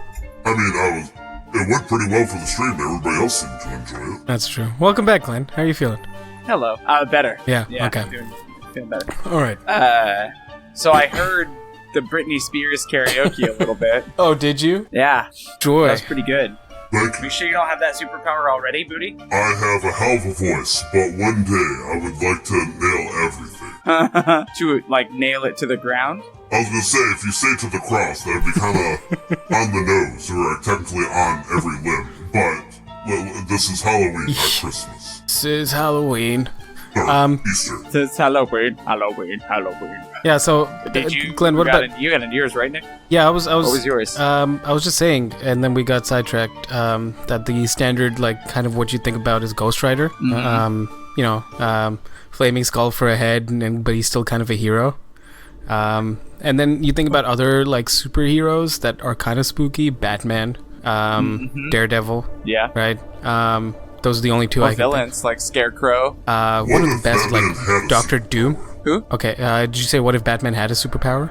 I mean, it went pretty well for the stream. Everybody else seemed to enjoy it. That's true. Welcome back, Glenn. How are you feeling? Hello. Better. Yeah, okay. Feeling better. All right. So I heard the Britney Spears karaoke a little bit. Oh, did you? Yeah. Joy. That was pretty good. Thank you. Are you sure you don't have that superpower already, Booty? I have a hell of a voice, but one day I would like to nail everything. To, like, nail it to the ground? I was gonna say, if you say to the cross, that'd be kinda on the nose, or technically on every limb, but this is Halloween, not Christmas. This is Halloween. Easter. It's Halloween. Yeah, so, Did you, Glenn, what about... You got yours, right, Nick? Yeah, I was... What was yours? I was just saying, and then we got sidetracked, that the standard, like, kind of what you think about is Ghost Rider. Mm-hmm. Flaming skull for a head, but he's still kind of a hero. And then you think about other, like, superheroes that are kind of spooky. Batman, Daredevil. Yeah. Right? Those are the only two I can villains, think. like Scarecrow. One of the best, like, Dr. Doom. Who? Okay, did you say what if Batman had a superpower?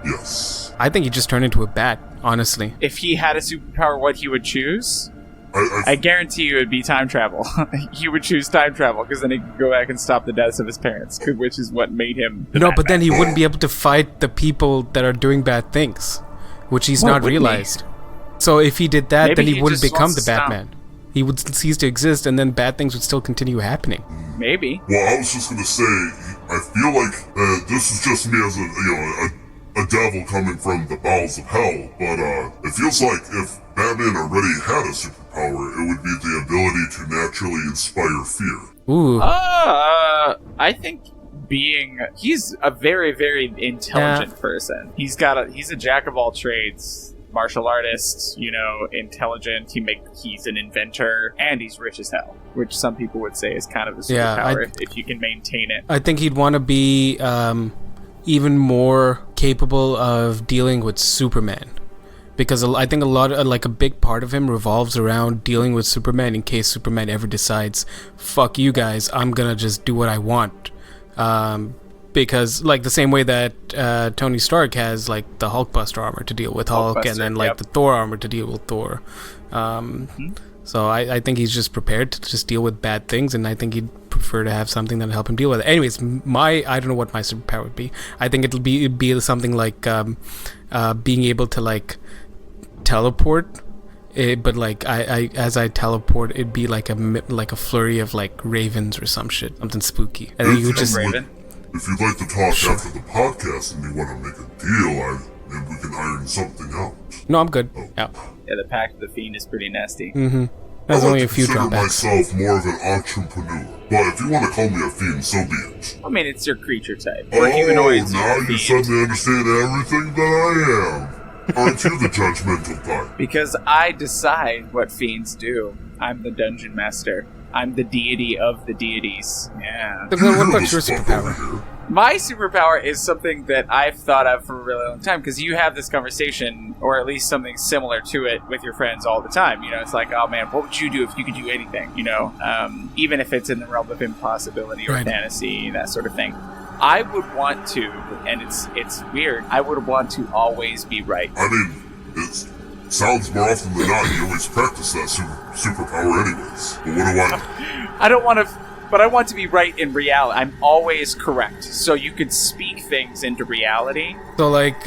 Yes. I think he just turned into a bat, honestly. If he had a superpower, what he would choose? I I guarantee you it'd be time travel. He would choose time travel because then he could go back and stop the deaths of his parents, which is what made him the No, but then Batman. he wouldn't be able to fight the people that are doing bad things, which he's Well, not wouldn't he? realized. So if he did that, Maybe then he he wouldn't just become wants the to stop. Batman. He would cease to exist, and then bad things would still continue happening. Maybe. Well, I was just gonna say, I feel like this is just me as a devil coming from the bowels of hell, but it feels like if Batman already had a superpower, it would be the ability to naturally inspire fear. Ooh. I think he's a very, very intelligent person. He's a jack of all trades. Martial artist, intelligent. He's an inventor, and he's rich as hell, which some people would say is kind of a superpower if you can maintain it. I think he'd want to be even more capable of dealing with Superman, because I think a big part of him revolves around dealing with Superman in case Superman ever decides, fuck you guys, I'm gonna just do what I want. Because like the same way that Tony Stark has like the Hulkbuster armor to deal with Hulk, and then like the Thor armor to deal with Thor. So I think he's just prepared to just deal with bad things, and I think he'd prefer to have something that'll help him deal with it. Anyways, I don't know what my superpower would be. I think it'd be something like being able to like teleport. But like as I teleport, it'd be like a flurry of like ravens or some shit, something spooky. And then you would just Raven. If you'd like to talk after the podcast and you want to make a deal, maybe we can iron something out. No, I'm good. Yeah. Yeah, the Pact of the Fiend is pretty nasty. Mm-hmm. There's I only like a few to consider drawbacks. myself more of an entrepreneur, but if you want to call me a fiend, so be it. I mean, it's your creature type. Or humanoids. Now or you fiend. suddenly understand everything that I am. Aren't you the judgmental type? Because I decide what fiends do. I'm the dungeon master. I'm the deity of the deities. Yeah. Then what about your This fuck over superpower? here. My superpower is something that I've thought of for a really long time, because you have this conversation, or at least something similar to it, with your friends all the time. It's like, oh man, what would you do if you could do anything? Even if it's in the realm of impossibility or Right. fantasy, that sort of thing. I would want to, and it's weird, I would want to always be right. I mean, it sounds more often than not you always practice that superpower anyways. But what do I know? I don't want to, but I want to be right in reality. I'm always correct. So you could speak things into reality. So like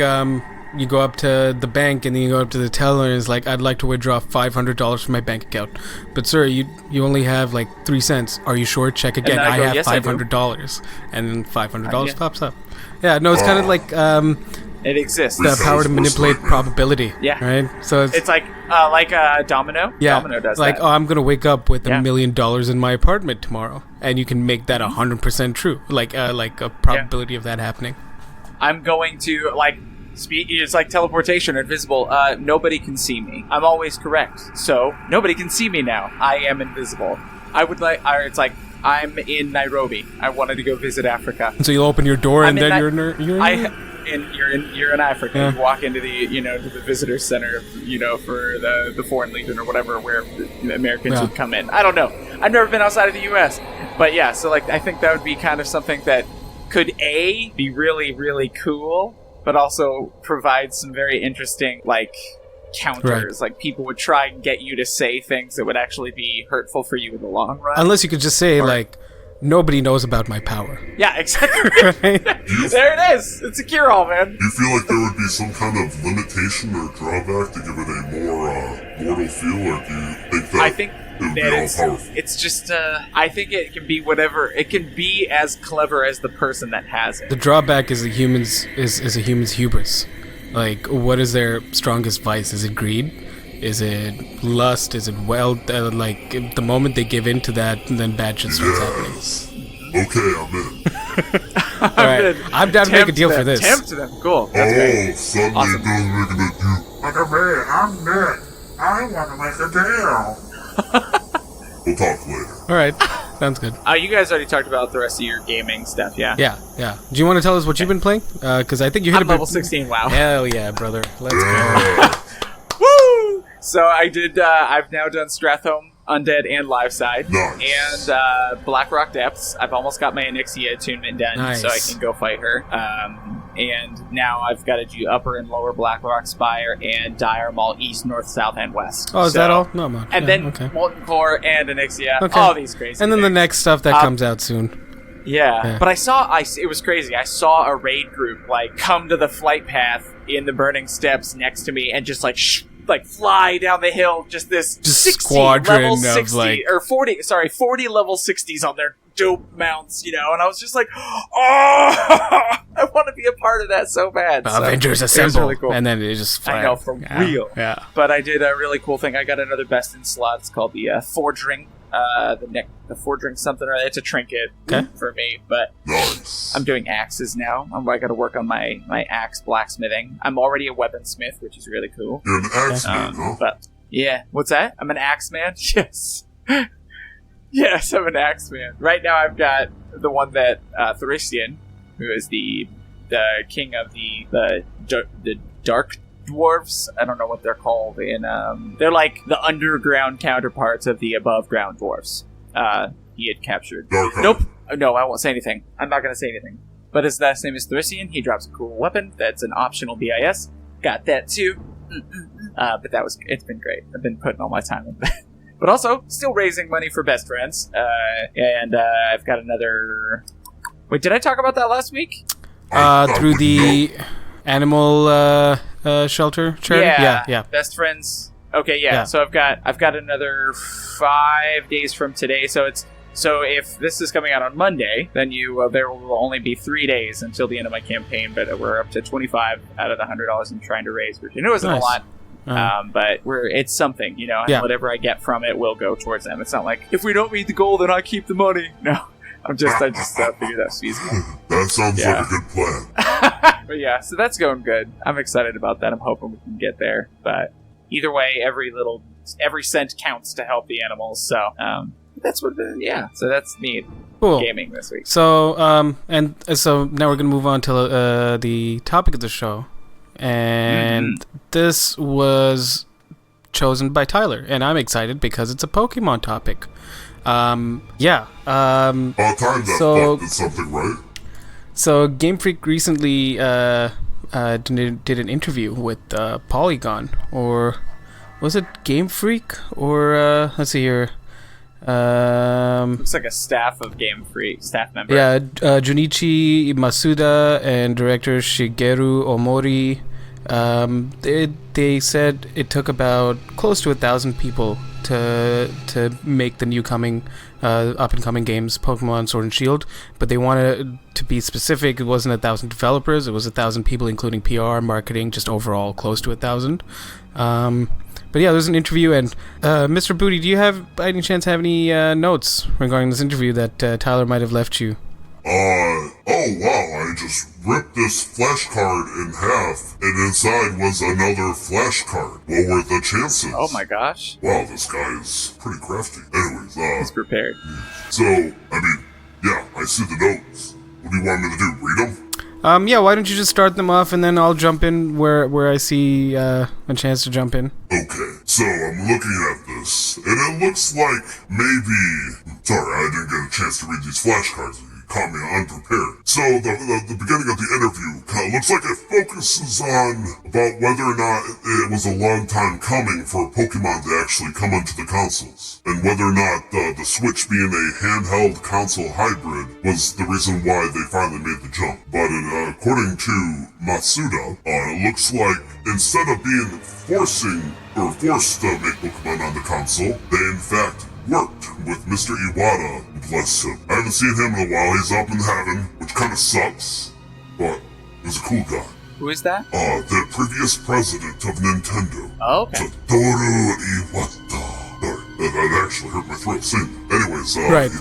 you go up to the bank and then you go up to the teller and it's like, I'd like to withdraw $500 from my bank account, but sir, you only have like 3 cents. Are you sure? Check again. then I I go, have "Yes, I do." $500, and then $500 Yeah. pops up. Yeah, no, it's kind of like It exists. the power to manipulate probability. Yeah. Right. So It's like Domino. yeah, Domino does like, that. oh, I'm gonna wake up with Yeah. $1 million in my apartment tomorrow, and you can make that 100% true. Like a probability of that happening. I'm going to it's like teleportation or invisible. Nobody can see me. I'm always correct. So nobody can see me now. I am invisible. It's like I'm in Nairobi. I wanted to go visit Africa. And so you'll open your door I'm and in then Ni- you're in Africa. Yeah. You walk into the to the visitor center, for the Foreign Legion or whatever, where the Americans Yeah. would come in. I don't know. I've never been outside of the U.S., but yeah. So I think that would be kind of something that could be really, really cool, but also provide some very interesting counters. Like people would try and get you to say things that would actually be hurtful for you in the long run. Unless you could just say nobody knows about my power. Yeah, exactly. Right? There it is. It's a cure-all, man. Do you feel like there would be some kind of limitation or drawback to give it a more mortal feel, or do you think that I think it would be that all powerful? it's just I think it can be whatever. It can be as clever as the person that has it. The drawback is a human's hubris. Like, what is their strongest vice? Is it greed? Is it lust? Is it wealth? The moment they give in to that, then bad shit starts happening. Yes. Okay, I'm in. All right, I'm down to make a deal for this. Tempt them. Cool. That's great. Oh, suddenly Awesome. it does make a deal. Look at me, I'm Nick. I want to make a deal. We'll talk later. All right, sounds good. You guys already talked about the rest of your gaming stuff, yeah? Yeah. Do you want to tell us what you've been playing? Because I think you hit I'm a bit. level 16. Wow. Hell yeah, brother. Let's go. Woo! So I did. I've now done Strathhome Undead and Live Side, Nice. and Blackrock Depths. I've almost got my Onyxia attunement done, Nice. so I can go fight her. and now I've got to do Upper and Lower Blackrock Spire and Dire Mall East, North, South, and West. Oh, is that all? No, man. And then Molten Core and Onyxia. Okay. All these crazy And then the things. next stuff that comes out soon. Yeah, but it was crazy. I saw a raid group come to the flight path in the burning steps next to me and just fly down the hill. Just this 60 squadron level of, 60 or 40 level 60s on their dope mounts, and I was just like, oh, I want to be a part of that so bad. Avengers it was Assemble, really cool. And then it just fly. I know, for real. Yeah. But I did a really cool thing. I got another best in slot. It's called the Forging. The Forging something or other. It's a trinket for me, but I'm doing axes now. I got to work on my axe blacksmithing. I'm already a weaponsmith, which is really cool. You're an axeman, huh? But yeah, what's that? I'm an axeman. Yes, yes, I'm an axeman. Right now, I've got the one that Thracian, who is the king of the dark dwarves. I don't know what they're called. They're like the underground counterparts of the above ground dwarves. He had captured. Nope. No, I won't say anything. I'm not going to say anything. But his last name is Thracian. He drops a cool weapon. That's an optional BIS. Got that too. But it's been great. I've been putting all my time in that. But also, still raising money for best friends. And I've got another... Wait, did I talk about that last week? Through the animal shelter charity? Yeah. Best friends. Okay, yeah. So I've got another 5 days from today. So if this is coming out on Monday, then there will only be 3 days until the end of my campaign. But we're up to 25 out of the $100 I'm trying to raise, which I know isn't a lot. But it's something, and whatever I get from it will go towards them. It's not like, if we don't meet the goal, then I keep the money. No, I just figured that's feasible. That sounds like a good plan. But yeah, so that's going good. I'm excited about that. I'm hoping we can get there. But either way, every cent counts to help the animals. So that's what. So that's neat. Cool. Gaming this week. So so now we're gonna move on to the topic of the show, and this was chosen by Tyler, and I'm excited because it's a Pokemon topic. About time that fuck did something right. So Game Freak recently did an interview with Polygon, or was it Game Freak, or let's see here. Looks like a staff member. Yeah, Junichi Masuda and director Shigeru Omori. They said it took about close to 1,000 people to make the up and coming games Pokemon Sword and Shield, but they wanted to be specific. It wasn't 1,000 developers; it was 1,000 people, including PR, marketing, just overall close to 1,000. But yeah, there's an interview, and Mr. Booty, do you by any chance have any notes regarding this interview that Tyler might have left you? Oh wow, I just ripped this flashcard in half, and inside was another flashcard. What were the chances? Oh my gosh. Wow, this guy is pretty crafty. Anyways, he's prepared. So, I see the notes. What do you want me to do, read them? Yeah, why don't you just start them off, and then I'll jump in where I see a chance to jump in. Okay, so I'm looking at this, and it looks like maybe... Sorry, I didn't get a chance to read these flashcards. Caught me unprepared. So the beginning of the interview looks like it focuses on about whether or not it was a long time coming for Pokemon to actually come onto the consoles, and whether or not the Switch being a handheld console hybrid was the reason why they finally made the jump. But according to Matsuda, it looks like instead of being forced to make Pokemon on the console, they in fact worked with Mr. Iwata, bless him. I haven't seen him in a while. He's up in heaven, which kind of sucks, but he's a cool guy. Who is that? The previous president of Nintendo. Oh, okay. Satoru Iwata. Sorry, that actually hurt my throat saying that. Anyways, right.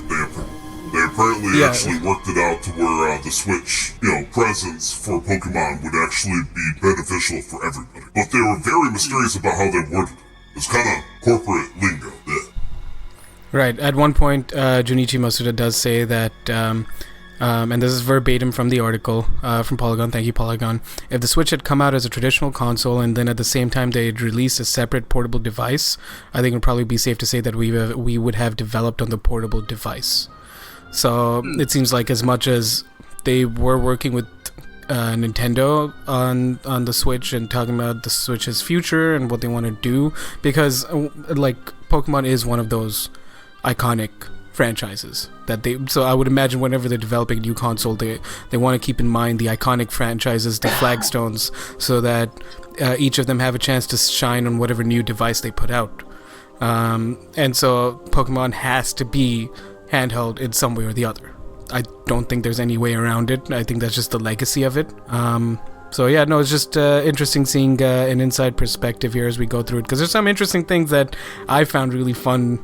They apparently actually worked it out to where the Switch, presence for Pokemon would actually be beneficial for everybody. But they were very mysterious about how they worded it. It's kind of corporate lingo. Yeah. Right. At one point, Junichi Masuda does say that, and this is verbatim from the article from Polygon. Thank you, Polygon. If the Switch had come out as a traditional console and then at the same time they had released a separate portable device, I think it would probably be safe to say that we would have developed on the portable device. So it seems like as much as they were working with Nintendo on the Switch and talking about the Switch's future and what they want to do, because like Pokemon is one of those iconic franchises that so I would imagine whenever they're developing a new console, they want to keep in mind the iconic franchises, the flagstones, so that each of them have a chance to shine on whatever new device they put out. And so Pokemon has to be handheld in some way or the other. I don't think there's any way around it. I think that's just the legacy of it. So yeah, no, it's just interesting seeing an inside perspective here as we go through it, because there's some interesting things that I found really fun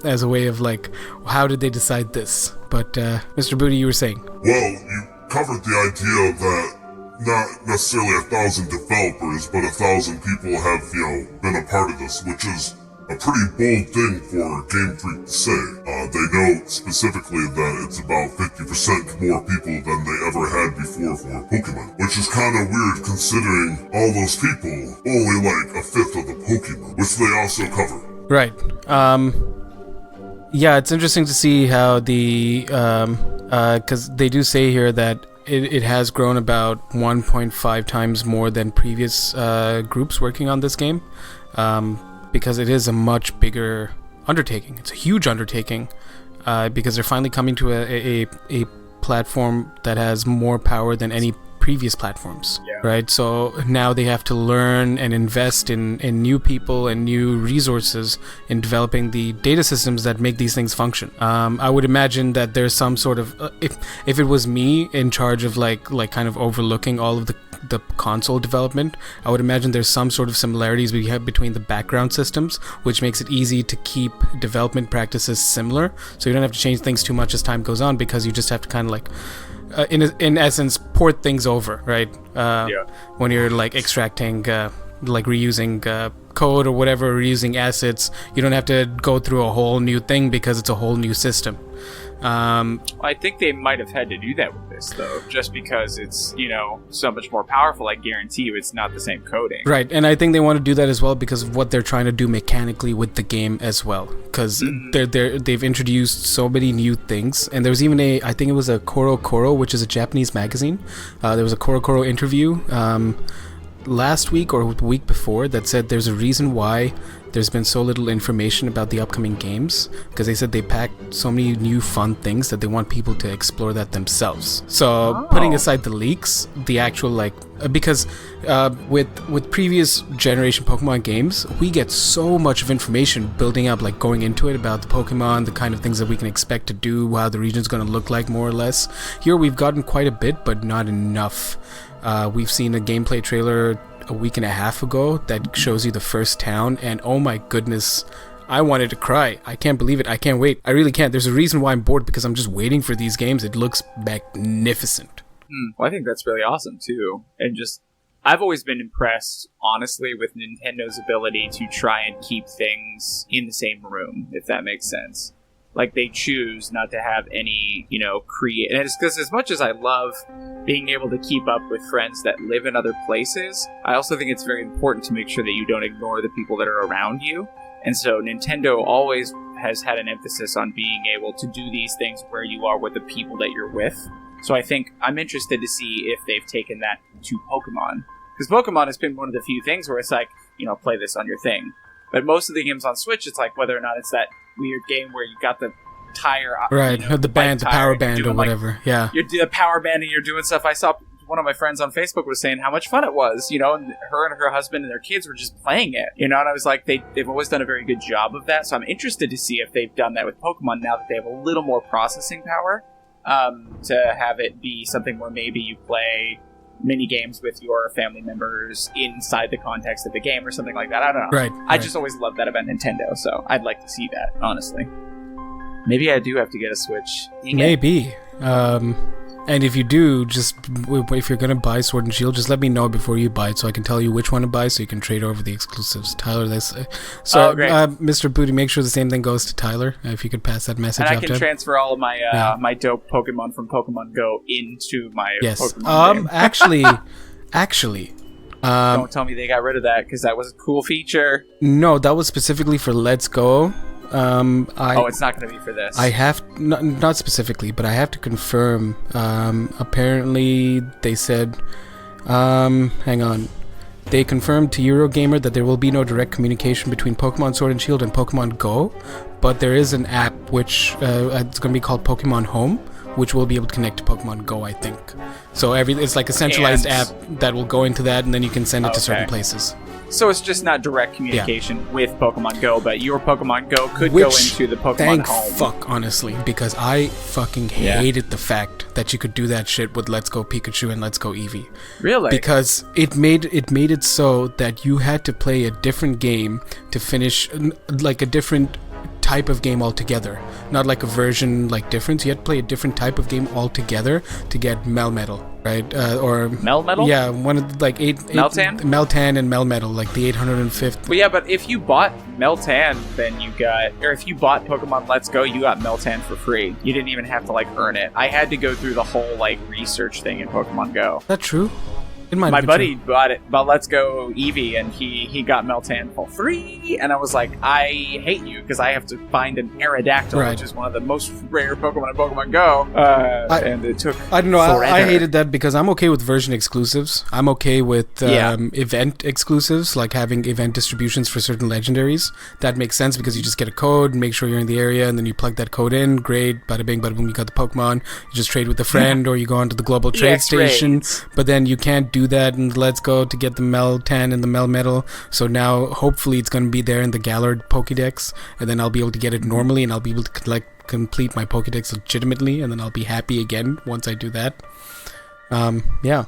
as a way of like, how did they decide this? But Mr. Booty, you were saying? Well, you covered the idea that not necessarily 1,000 developers, but 1,000 people have, been a part of this, which is a pretty bold thing for Game Freak to say. They know specifically that it's about 50% more people than they ever had before for Pokemon, which is kind of weird considering all those people only like a fifth of the Pokemon, which they also cover. Right. Yeah, it's interesting to see how because they do say here that it has grown about 1.5 times more than previous groups working on this game. Because it is a much bigger undertaking. It's a huge undertaking because they're finally coming to a platform that has more power than any previous platforms, right? So now they have to learn and invest in new people and new resources in developing the data systems that make these things function. I would imagine that there's some sort of if it was me in charge of like kind of overlooking all of the console development, I would imagine there's some sort of similarities we have between the background systems, which makes it easy to keep development practices similar, so you don't have to change things too much as time goes on, because you just have to kind of like in essence port things over, right? When you're like extracting like reusing code or whatever, reusing assets, you don't have to go through a whole new thing because it's a whole new system. I think they might have had to do that with this, though, just because it's, so much more powerful. I guarantee you it's not the same coding. Right, and I think they want to do that as well because of what they're trying to do mechanically with the game as well. Because they've introduced so many new things, and there was even I think it was a Koro Koro, which is a Japanese magazine. There was a Koro Koro interview last week or the week before that said there's a reason why there's been so little information about the upcoming games, because they said they packed so many new fun things that they want people to explore that themselves. So putting aside the leaks, the actual because with previous generation Pokemon games, we get so much of information building up, like going into it, about the Pokemon, the kind of things that we can expect to do, how the region's going to look like more or less. Here we've gotten quite a bit, but not enough. We've seen a gameplay trailer a week and a half ago that shows you the first town, and oh my goodness, I wanted to cry. I can't believe it. I can't wait. I really can't. There's a reason why I'm bored, because I'm just waiting for these games. It looks magnificent. Well, I think that's really awesome too. And I've always been impressed, honestly, with Nintendo's ability to try and keep things in the same room, if that makes sense. Like, they choose not to have any, create... And it's because as much as I love being able to keep up with friends that live in other places, I also think it's very important to make sure that you don't ignore the people that are around you. And so Nintendo always has had an emphasis on being able to do these things where you are with the people that you're with. So I think I'm interested to see if they've taken that to Pokemon. Because Pokemon has been one of the few things where it's like, play this on your thing. But most of the games on Switch, it's like whether or not it's that weird game where you got the tire, right? The band, the power band, or whatever. Yeah, you're the power band, and you're doing stuff. I saw one of my friends on Facebook was saying how much fun it was, and her and her husband and their kids were just playing it, and I was like, they've always done a very good job of that. So I'm interested to see if they've done that with Pokemon now that they have a little more processing power, to have it be something where maybe you play mini games with your family members inside the context of the game or something like that. I don't know. Right. I just always loved that about Nintendo, so I'd like to see that, honestly. Maybe I do have to get a Switch. Maybe. And if you do, if you're going to buy Sword and Shield, just let me know before you buy it so I can tell you which one to buy so you can trade over the exclusives. Tyler, Mr. Booty, make sure the same thing goes to Tyler, if you could pass that message out to him. And I can transfer all of my my dope Pokemon from Pokemon Go into my Pokemon game. Actually... don't tell me they got rid of that, because that was a cool feature. No, that was specifically for Let's Go. It's not going to be for this. I have not specifically, but I have to confirm. Apparently, they said, hang on. They confirmed to Eurogamer that there will be no direct communication between Pokemon Sword and Shield and Pokemon Go, but there is an app which it's going to be called Pokemon Home, which will be able to connect to Pokemon Go, I think. So it's like a centralized app that will go into that, and then you can send it to certain places. So it's just not direct communication with Pokemon Go, but your Pokemon Go could go into the Pokemon Home. Fuck, honestly, because I fucking hated the fact that you could do that shit with Let's Go Pikachu and Let's Go Eevee. Really? Because it made it so that you had to play a different game to finish, like a different type of game altogether, not like a version like difference. You had to play a different type of game altogether to get Melmetal, right? Or Melmetal? Yeah, one of like Meltan and Melmetal, like the 805th. Well, yeah, but if you bought Meltan, then you got, or if you bought Pokemon Let's Go, you got Meltan for free. You didn't even have to like earn it. I had to go through the whole like research thing in Pokemon Go. Is that true? My buddy bought Let's Go Eevee, and he got Meltan for free, and I was like, I hate you, because I have to find an Aerodactyl, which is one of the most rare Pokemon in Pokemon Go, and it took I don't know, forever. I hated that because I'm okay with version exclusives. I'm okay with event exclusives, like having event distributions for certain legendaries. That makes sense because you just get a code, make sure you're in the area, and then you plug that code in, great, bada bing, bada boom, you got the Pokemon, you just trade with a friend, or you go onto the global trade station, but then you can't do that and Let's Go to get the Meltan and the Melmetal. So now hopefully it's going to be there in the Gallard Pokédex, and then I'll be able to get it normally, and I'll be able to complete my Pokédex legitimately, and then I'll be happy again once I do that. Yeah.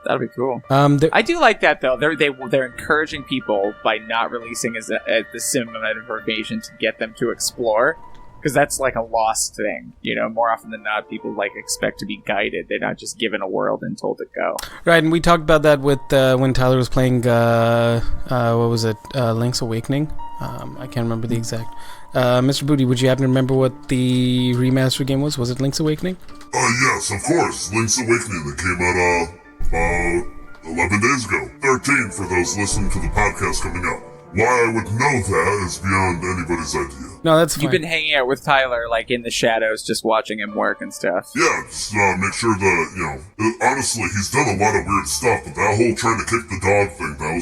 That'll be cool. I do like that though. They're encouraging people by not releasing the sim amount of information to get them to explore. Because that's like a lost thing, you know. More often than not, people like expect to be guided. They're not just given a world and told to go. Right, and we talked about that with when Tyler was playing. What was it? Link's Awakening. I can't remember the exact. Mr. Booty, would you happen to remember what the remaster game was? Was it Link's Awakening? Yes, of course. Link's Awakening that came out 11 days ago. 13 for those listening to the podcast coming out. Why I would know that is beyond anybody's idea. No, that's fine. You've been hanging out with Tyler, like, in the shadows, just watching him work and stuff. Yeah, just make sure that, honestly, he's done a lot of weird stuff, but that whole trying to kick the dog thing, that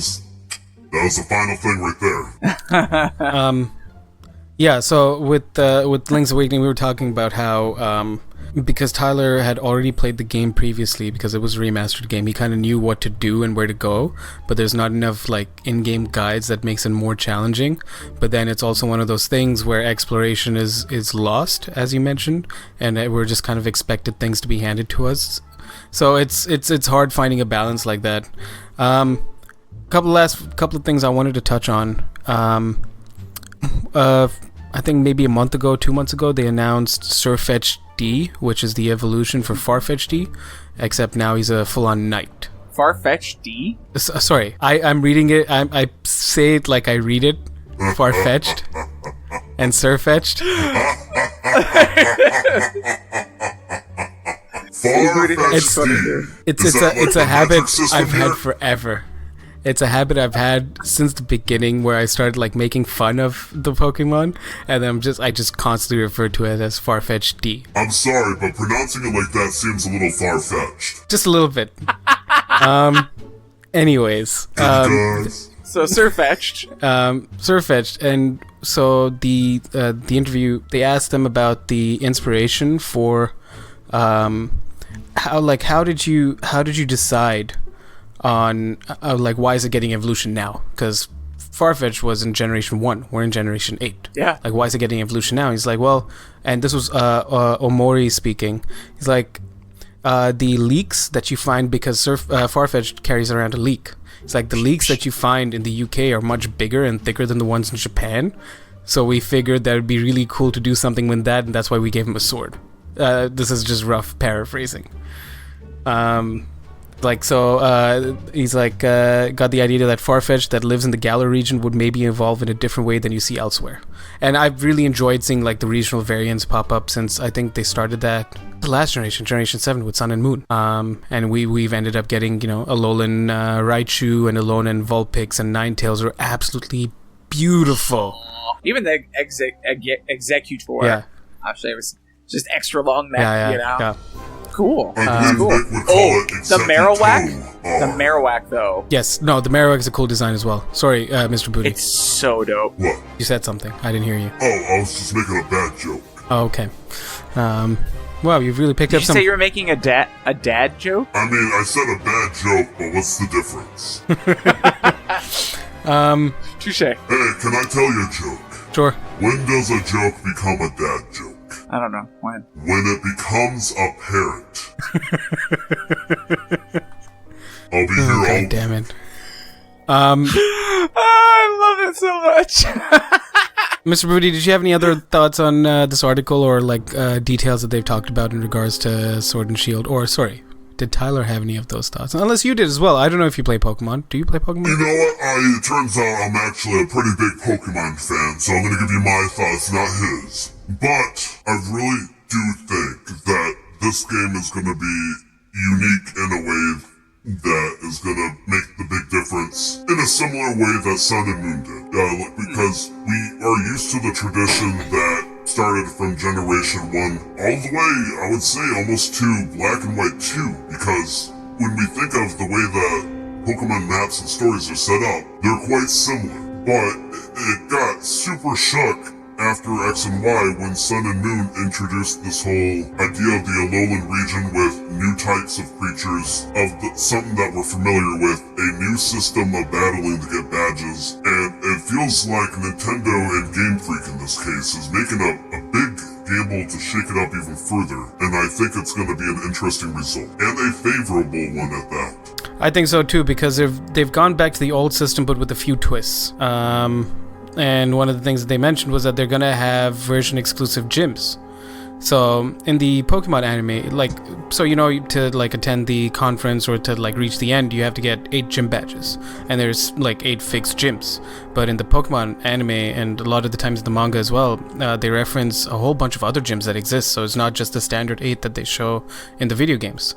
was the final thing right there. Yeah, so with Link's Awakening, we were talking about how, because Tyler had already played the game previously, because it was a remastered game, he kind of knew what to do and where to go, but there's not enough like in-game guides that makes it more challenging. But then it's also one of those things where exploration is lost, as you mentioned, and we're just kind of expected things to be handed to us. So it's hard finding a balance like that. Couple of things I wanted to touch on. I think maybe a month ago, 2 months ago, they announced Sirfetch'd D, which is the evolution for Farfetch'd D, except now he's a full-on knight. Farfetch'd D? Sorry, I'm reading it. I say it like I read it. Farfetch'd and Sirfetch'd. It's a habit I've had forever. It's a habit I've had since the beginning, where I started like making fun of the Pokemon, and I just constantly refer to it as Farfetch'd D. I'm sorry, but pronouncing it like that seems a little far-fetched. Just a little bit. Anyways. So Sirfetch'd. Sirfetch'd, and so the interview, they asked them about the inspiration for how did you decide on like why is it getting evolution now? Because Farfetch'd was in Generation 1, we're in Generation 8. Yeah. Like, why is it getting evolution now? He's like, well, and this was Omori speaking. He's like, the leaks that you find, because Farfetch'd carries around a leak. It's like the leaks that you find in the UK are much bigger and thicker than the ones in Japan. So we figured that it'd be really cool to do something with that, and that's why we gave him a sword. This is just rough paraphrasing. He's like, got the idea that Farfetch'd that lives in the Galar region would maybe evolve in a different way than you see elsewhere. And I've really enjoyed seeing like the regional variants pop up since I think they started that the last Generation 7 with Sun and Moon. And we've ended up getting, Alolan Raichu and Alolan Vulpix and Ninetales are absolutely beautiful. Even the executor. Yeah. Actually, it was just extra long neck, Yeah. you know? Yeah. Cool. I believe Cool. Nick would call it The Marowak? executo. The Marowak, though. Yes. No, the Marowak is a cool design as well. Sorry, Mr. Booty. It's so dope. What? You said something. I didn't hear you. Oh, I was just making a bad joke. Oh, okay. Wow, you've really picked Did up you some... say you were making a dad joke? I mean, I said a bad joke, but what's the difference? Touche. Hey, can I tell you a joke? Sure. When does a joke become a dad joke? I don't know. When? When it becomes apparent. I'll be here all God damn it. I love it so much. Mr. Booty, did you have any other thoughts on this article or like details that they've talked about in regards to Sword and Shield? Or, sorry, did Tyler have any of those thoughts? Unless you did as well. I don't know if you play Pokemon. Do you play Pokemon? You know what? It turns out I'm actually a pretty big Pokemon fan, so I'm gonna give you my thoughts, not his. But I really do think that this game is gonna be unique in a way that is gonna make the big difference in a similar way that Sun and Moon did. Because we are used to the tradition that started from Generation 1 all the way, I would say, almost to Black and White 2. Because when we think of the way that Pokemon maps and stories are set up, they're quite similar. But it got super shook after X and Y when Sun and Moon introduced this whole idea of the Alolan region with new types of creatures, something that we're familiar with, a new system of battling to get badges, and it feels like Nintendo and Game Freak in this case is making a big gamble to shake it up even further, and I think it's going to be an interesting result, and a favorable one at that. I think so too, because they've gone back to the old system but with a few twists. And one of the things that they mentioned was that they're gonna have version exclusive gyms. So in the Pokemon anime, to attend the conference or to reach the end, you have to get 8 gym badges, and there's 8 fixed gyms. But in the Pokemon anime, and a lot of the times in the manga as well, they reference a whole bunch of other gyms that exist. So it's not just the standard 8 that they show in the video games.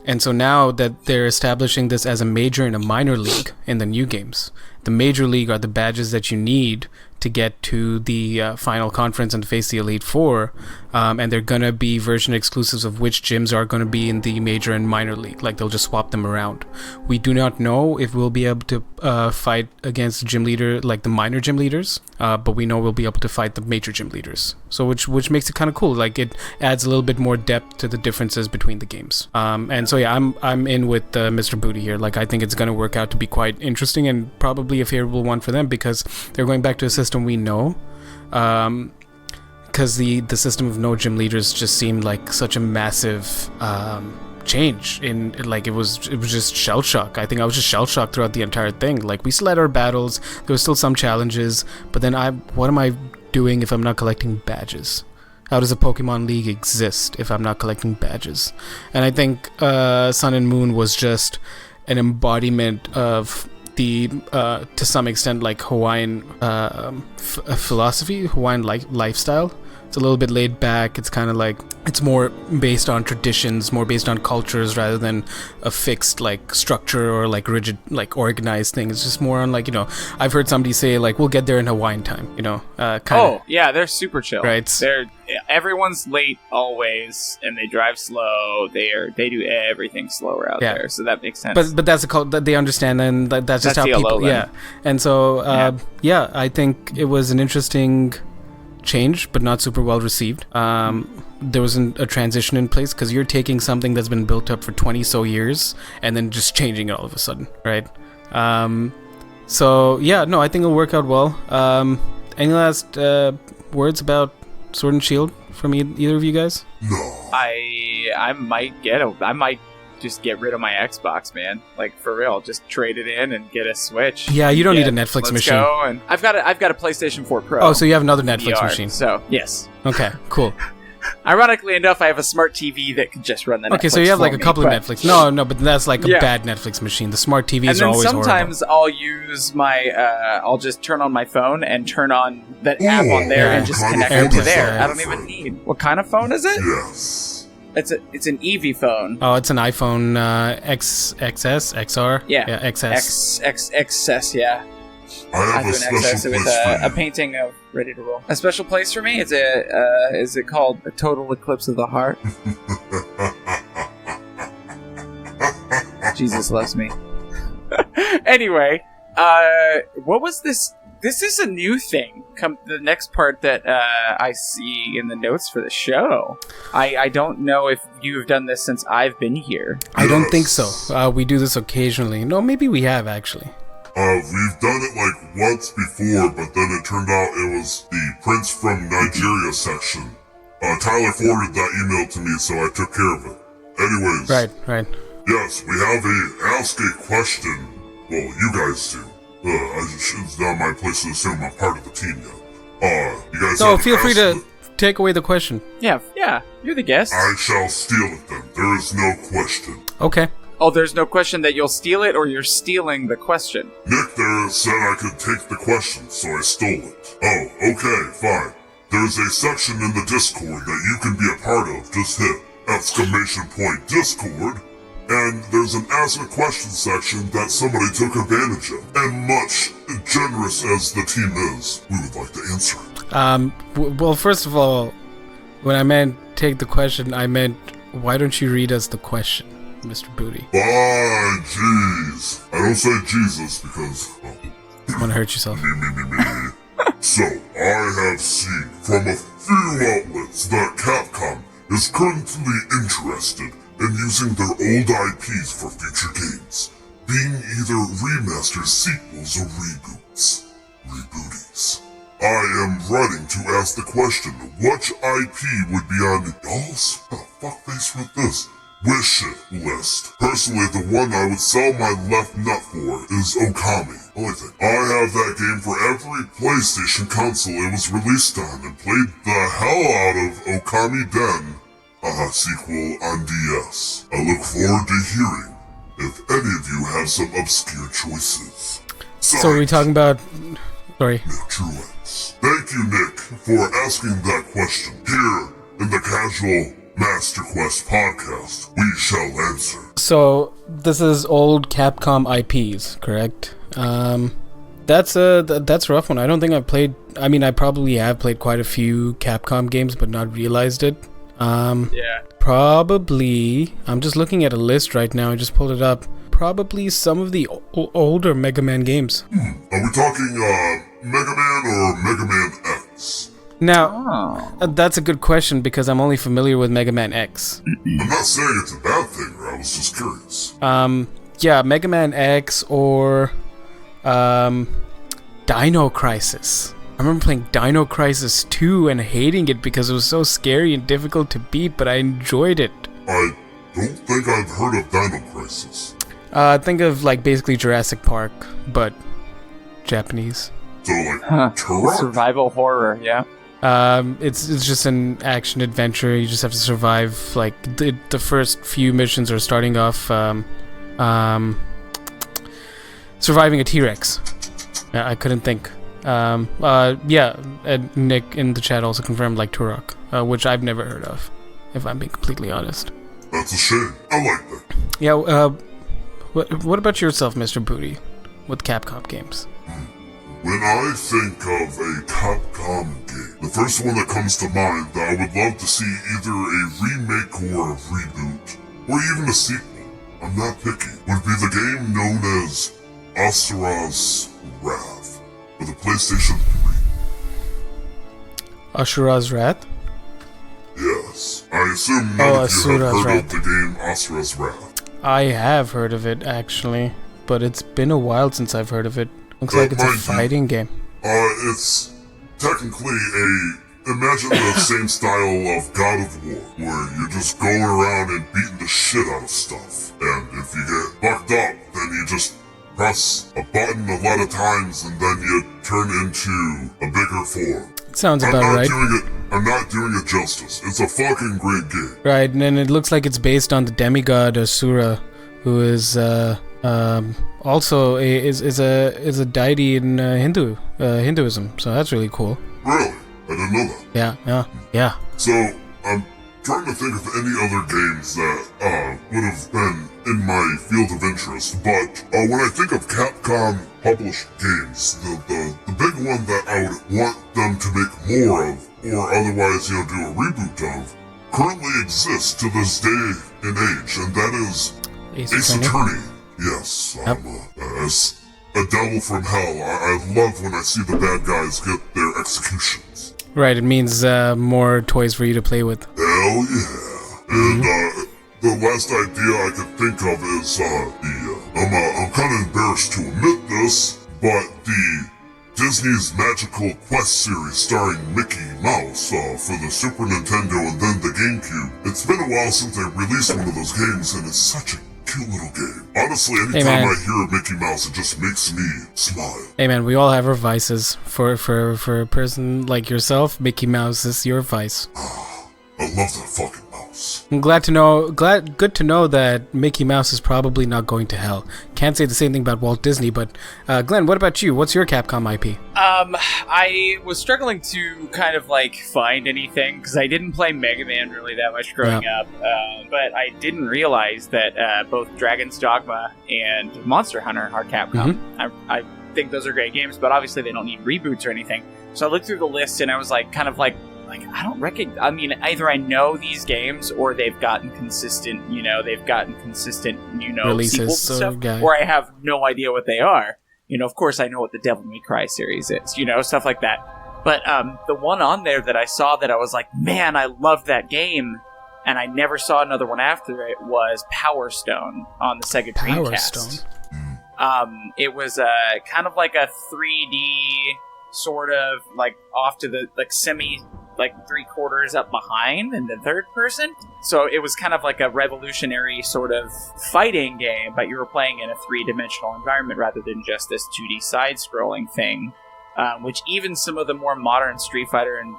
And so now that they're establishing this as a major and a minor league in the new games, the major league are the badges that you need to get to the final conference and face the Elite Four, and they're going to be version exclusives of which gyms are going to be in the major and minor league. They'll just swap them around. We do not know if we'll be able to fight against the gym leader, the minor gym leaders, but we know we'll be able to fight the major gym leaders. So which makes it kind of cool. It adds a little bit more depth to the differences between the games. And so yeah, I'm in with Mr. Booty here. I think it's going to work out to be quite interesting and probably a favorable one for them because they're going back to a system we know. Because the system of no gym leaders just seemed like such a massive change in it was just shell shock. I think I was just shell shocked throughout the entire thing. We still had our battles, there was still some challenges, but then what am I doing if I'm not collecting badges? How does a Pokemon League exist if I'm not collecting badges? And I think Sun and Moon was just an embodiment of the to some extent Hawaiian philosophy, Hawaiian lifestyle. It's a little bit laid back. It's kind of it's more based on traditions, more based on cultures rather than a fixed structure or rigid organized thing. It's just more on I've heard somebody say we'll get there in Hawaiian time, yeah, they're super chill. Right. Everyone's late always, and they drive slow. They do everything slower out there, so that makes sense. But that's a cult that they understand, and that's just how people. Yeah, and so I think it was an interesting change, but not super well received. There wasn't a transition in place because you're taking something that's been built up for 20 so years and then just changing it all of a sudden, right? So yeah, no, I think it'll work out well. Any last words about Sword and Shield from either of you guys? No. I might just get rid of my Xbox, man. For real, just trade it in and get a Switch. Yeah, you don't need a Netflix machine. Go. And I've got a PlayStation 4 Pro. Oh, so you have another Netflix VR, machine? So yes. Okay, cool. Ironically enough, I have a smart TV that could just run the Netflix. Okay, so you have a couple of Netflix. No, but that's a bad Netflix machine. The smart TVs are always horrible. And then sometimes I'll use my, I'll just turn on my phone and turn on that app on there and just connect it to there. I don't even need. What kind of phone is it? Yes. It's an Eevee phone. Oh, it's an iPhone XS, XR? Yeah. XS. XS, yeah. I have a an special access with place for a you. painting of Ready to Roll. A special place for me? Is it called A Total Eclipse of the Heart? Jesus loves me. Anyway, what was this? This is a new thing. The next part that I see in the notes for the show. I don't know if you've done this since I've been here. I don't think so. We do this occasionally. No, maybe we have, actually. We've done it like once before, but then it turned out it was the Prince from Nigeria section. Tyler forwarded that email to me, so I took care of it. Anyways. Right. Yes, we have a Ask a Question. Well, you guys do. It's not my place to assume I'm part of the team yet. You guys So have feel free to asked take away the question. Yeah, you're the guest. I shall steal it then. There is no question. Okay. Oh, there's no question that you'll steal it, or you're stealing the question. Nick there said I could take the question, so I stole it. Oh, okay, fine. There's a section in the Discord that you can be a part of. Just hit ! Discord. And there's an Ask a Question section that somebody took advantage of. And much generous as the team is, we would like to answer it. Well, first of all, when I meant take the question, I meant why don't you read us the question, Mr. Booty? Fine, jeez. I don't say Jesus because, well, You want to hurt yourself? me. So, I have seen from a few outlets that Capcom is currently interested in using their old IPs for future games, being either remasters, sequels, or rebooties. I am writing to ask the question, which IP would be on y'all's fuckface with this wish list? Personally, the one I would sell my left nut for is Okami. Only thing, I have that game for every PlayStation console it was released on, and played the hell out of Okami Den, sequel on DS. I look forward to hearing if any of you have some obscure choices. So are we talking about... Sorry. Nick Truax. Thank you, Nick, for asking that question. Here, in the Casual Master Quest podcast, we shall answer. So, this is old Capcom IPs, correct? That's a rough one. I don't think I've played... I mean, I probably have played quite a few Capcom games, but not realized it. Yeah. Probably... I'm just looking at a list right now. I just pulled it up. Probably some of the older Mega Man games. Are we talking, Mega Man or Mega Man X? Now, that's a good question because I'm only familiar with Mega Man X. I'm not saying it's a bad thing, I was just curious. Yeah, Mega Man X or Dino Crisis. I remember playing Dino Crisis 2 and hating it because it was so scary and difficult to beat, but I enjoyed it. I don't think I've heard of Dino Crisis. Think of like basically Jurassic Park, but Japanese. So like, Truax? Survival horror, yeah. It's just an action adventure. You just have to survive. Like the first few missions are starting off surviving a T-Rex. I couldn't think. Yeah, and Nick in the chat also confirmed like Turok, which I've never heard of, if I'm being completely honest. That's a shame. I like that. Yeah. What about yourself, Mr. Booty, with Capcom games? When I think of a Capcom game, the first one that comes to mind that I would love to see either a remake or a reboot, or even a sequel, I'm not picky, would be the game known as Asura's Wrath for the PlayStation 3. Ashura's Wrath? Yes. I assume none of you have Asura's heard Wrath. of the game Asura's Wrath. I have heard of it, actually, but it's been a while since I've heard of it. Looks like it's a fighting game. It's technically imagine the same style of God of War, where you're just going around and beating the shit out of stuff. And if you get fucked up, then you just press a button a lot of times and then you turn into a bigger form. Sounds about right. I'm not doing it justice. It's a fucking great game. Right, and then it looks like it's based on the demigod Asura, who is also is a deity in Hinduism. So that's really cool. Really? I didn't know that. Yeah. So I'm trying to think of any other games that would have been in my field of interest, but when I think of Capcom published games, the big one that I would want them to make more of, or otherwise, do a reboot of, currently exists to this day and age, and that is Ace Attorney. Yes, as a devil from hell, I love when I see the bad guys get their executions. Right, it means more toys for you to play with. Hell yeah. And the last idea I could think of is I'm kind of embarrassed to admit this, but the Disney's Magical Quest series starring Mickey Mouse for the Super Nintendo and then the GameCube. It's been a while since I released one of those games, and it's such a cute little game. Honestly, anytime I hear Mickey Mouse, it just makes me smile. Hey man, we all have our vices. For a person like yourself, Mickey Mouse is your vice. I love that fucking mouse. I'm good to know that Mickey Mouse is probably not going to hell. Can't say the same thing about Walt Disney, but Glenn, what about you? What's your Capcom IP? I was struggling to kind of find anything because I didn't play Mega Man really that much growing up, but I didn't realize that both Dragon's Dogma and Monster Hunter are Capcom. Mm-hmm. I think those are great games, but obviously they don't need reboots or anything. So I looked through the list and I was I don't recognize. I mean, either I know these games or they've gotten consistent, releases sequels and stuff, or I have no idea what they are. Of course I know what the Devil May Cry series is, stuff like that. But the one on there that I saw that I was like, man, I love that game, and I never saw another one after it, was Power Stone on the Sega Dreamcast. It was kind of like a 3D sort of off to the semi. 3/4 up behind in the third person. So it was kind of like a revolutionary sort of fighting game, but you were playing in a 3-dimensional environment rather than just this 2D side-scrolling thing, which even some of the more modern Street Fighter and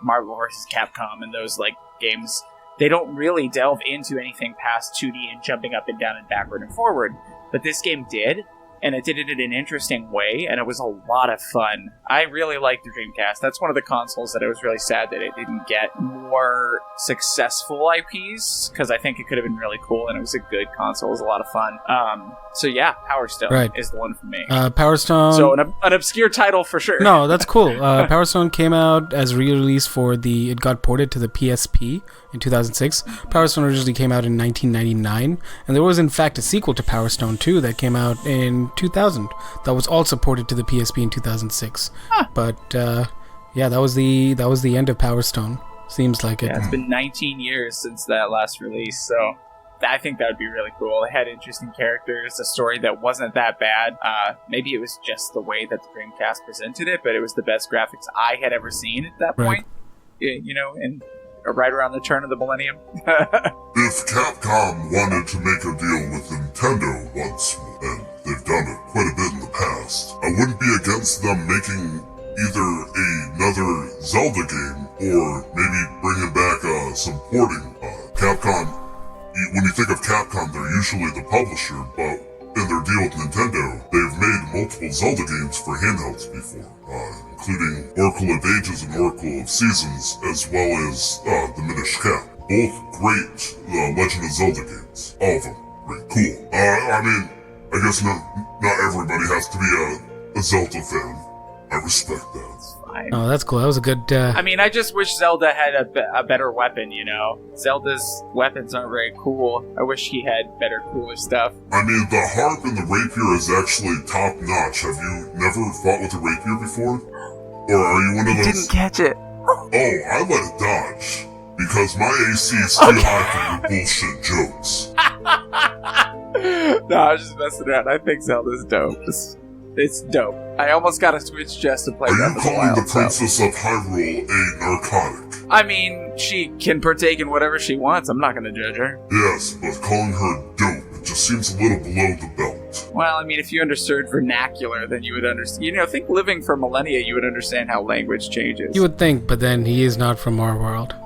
Marvel vs. Capcom and those games, they don't really delve into anything past 2D and jumping up and down and backward and forward. But this game did. And it did it in an interesting way, and it was a lot of fun. I really liked the Dreamcast. That's one of the consoles that I was really sad that it didn't get more successful IPs, because I think it could have been really cool, and it was a good console. It was a lot of fun. So yeah, Power Stone is the one for me. Power Stone... So an obscure title for sure. No, that's cool. Power Stone came out as re-release it got ported to the PSP in 2006. Power Stone originally came out in 1999, and there was in fact a sequel to Power Stone 2 that came out in 2000 that was also ported to the PSP in 2006. But that was the end of Power Stone. Seems like it. Yeah, it's been 19 years since that last release, so I think that would be really cool. It had interesting characters, a story that wasn't that bad. Maybe it was just the way that the Dreamcast presented it, but it was the best graphics I had ever seen at that point. And right around the turn of the millennium. If Capcom wanted to make a deal with Nintendo once, and they've done it quite a bit in the past, I wouldn't be against them making either another Zelda game or maybe bringing back some porting. Capcom, when you think of Capcom, they're usually the publisher, but in their deal with Nintendo, they've made multiple Zelda games for handhelds before, including Oracle of Ages and Oracle of Seasons, as well as the Minish Cap. Both great Legend of Zelda games. All of them great. Cool. I guess not everybody has to be a Zelda fan. I respect that. It's fine. Oh, that's cool. That was a good... I just wish Zelda had a better weapon, Zelda's weapons aren't very cool. I wish he had better, cooler stuff. The harp and the rapier is actually top-notch. Have you never fought with a rapier before? Or are you one of those... I didn't catch it. Oh, I let it dodge. Because my AC is too high for your bullshit jokes. No, I was just messing around. I think Zelda's dope. It's dope. I almost got a Switch just to play that. Are you calling the Princess of Hyrule a narcotic? She can partake in whatever she wants. I'm not going to judge her. Yes, but calling her dope just seems a little below the belt. Well, if you understood vernacular, then you would understand. Think living for millennia, you would understand how language changes. You would think, but then he is not from our world.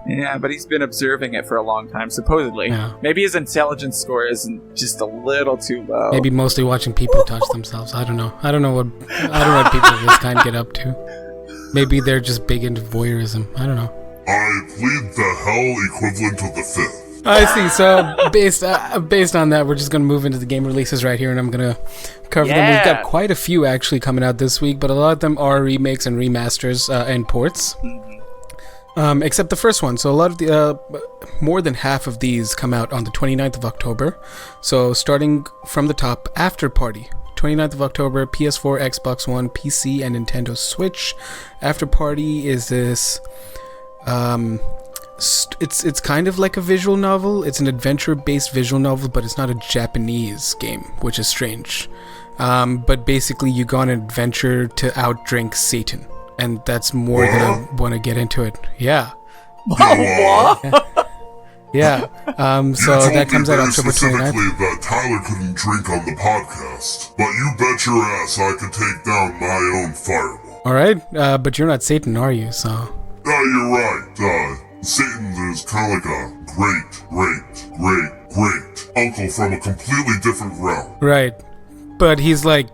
Yeah, but he's been observing it for a long time, supposedly. Yeah. Maybe his intelligence score isn't just a little too low. Maybe mostly watching people touch themselves. I don't know what people of this kind get up to. Maybe they're just big into voyeurism. I don't know. I plead the hell equivalent of the fifth. I see. So based on that, we're just gonna move into the game releases right here, and I'm gonna cover them. We've got quite a few actually coming out this week, but a lot of them are remakes and remasters and ports. Except the first one. So a lot of the more than half of these come out on the 29th of October. So starting from the top, After Party. 29th of October, PS4, Xbox One, PC, and Nintendo Switch. After Party is this it's kind of like a visual novel. It's an adventure-based visual novel, but it's not a Japanese game, which is strange. But basically, you go on an adventure to outdrink Satan, and that's more than I want to get into it. Yeah. Yeah. So that comes out October 29th. That Tyler couldn't drink on the podcast, but you bet your ass I could take down my own fireball. All right, but you're not Satan, are you? So. You're right. Satan is kind of like a great uncle from a completely different realm. Right, but he's like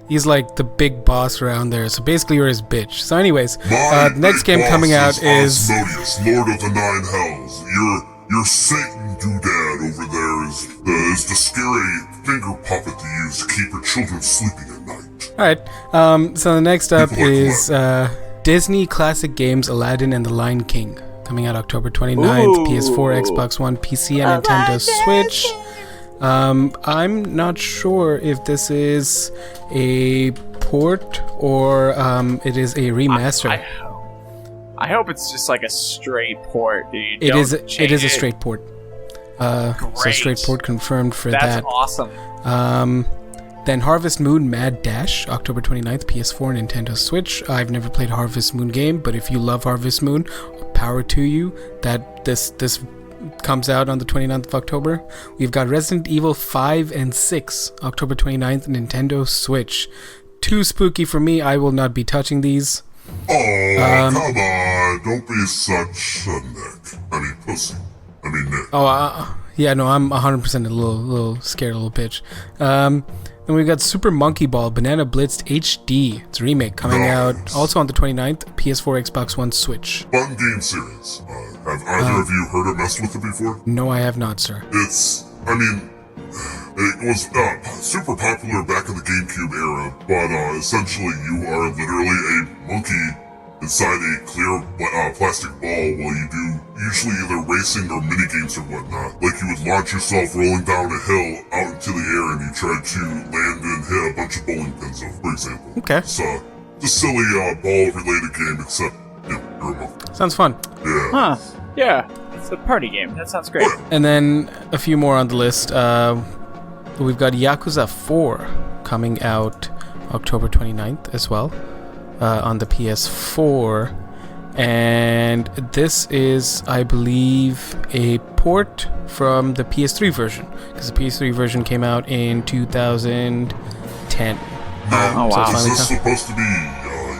the big boss around there. So basically, you're his bitch. So, anyways, the next game coming out is Asmodeus, Lord of the Nine Hells. Your Satan doodad over there is the scary finger puppet to use to keep your children sleeping at night. Alright, so the next up is Disney Classic Games Aladdin and the Lion King. Coming out October 29th, PS4, Xbox One, PC, and Nintendo Switch. I'm not sure if this is a port or it is a remaster. I hope it's just like a straight port, dude. It is a straight port. So straight port confirmed for that. That's awesome. Then Harvest Moon Mad Dash, October 29th, PS4, Nintendo Switch. I've never played Harvest Moon game, but if you love Harvest Moon, power to you. That this comes out on the 29th of October. We've got Resident Evil 5 and 6, October 29th, Nintendo Switch. Too spooky for me. I will not be touching these. Oh, come on. Don't be such a Nick. Pussy. Nick. Oh, yeah, no, I'm 100% a little scared little bitch. Then we've got Super Monkey Ball Banana Blitzed HD. It's a remake coming out also on the 29th, PS4, Xbox One, Switch. Fun game series. Have either of you heard or messed with it before? No, I have not, sir. It was super popular back in the GameCube era, but essentially you are literally a monkey inside a clear plastic ball while you do usually either racing or mini games or whatnot. Like you would launch yourself rolling down a hill out into the air and you try to land and hit a bunch of bowling pins off, for example. Okay. So, just silly ball-related game, except you're a monkey. Sounds fun. Yeah. Huh. Yeah. It's a party game. That sounds great. And then a few more on the list. We've got Yakuza 4 coming out October 29th as well. On the PS4, and this is, I believe, a port from the PS3 version, because the PS3 version came out in 2010. Now, wow. is this supposed to be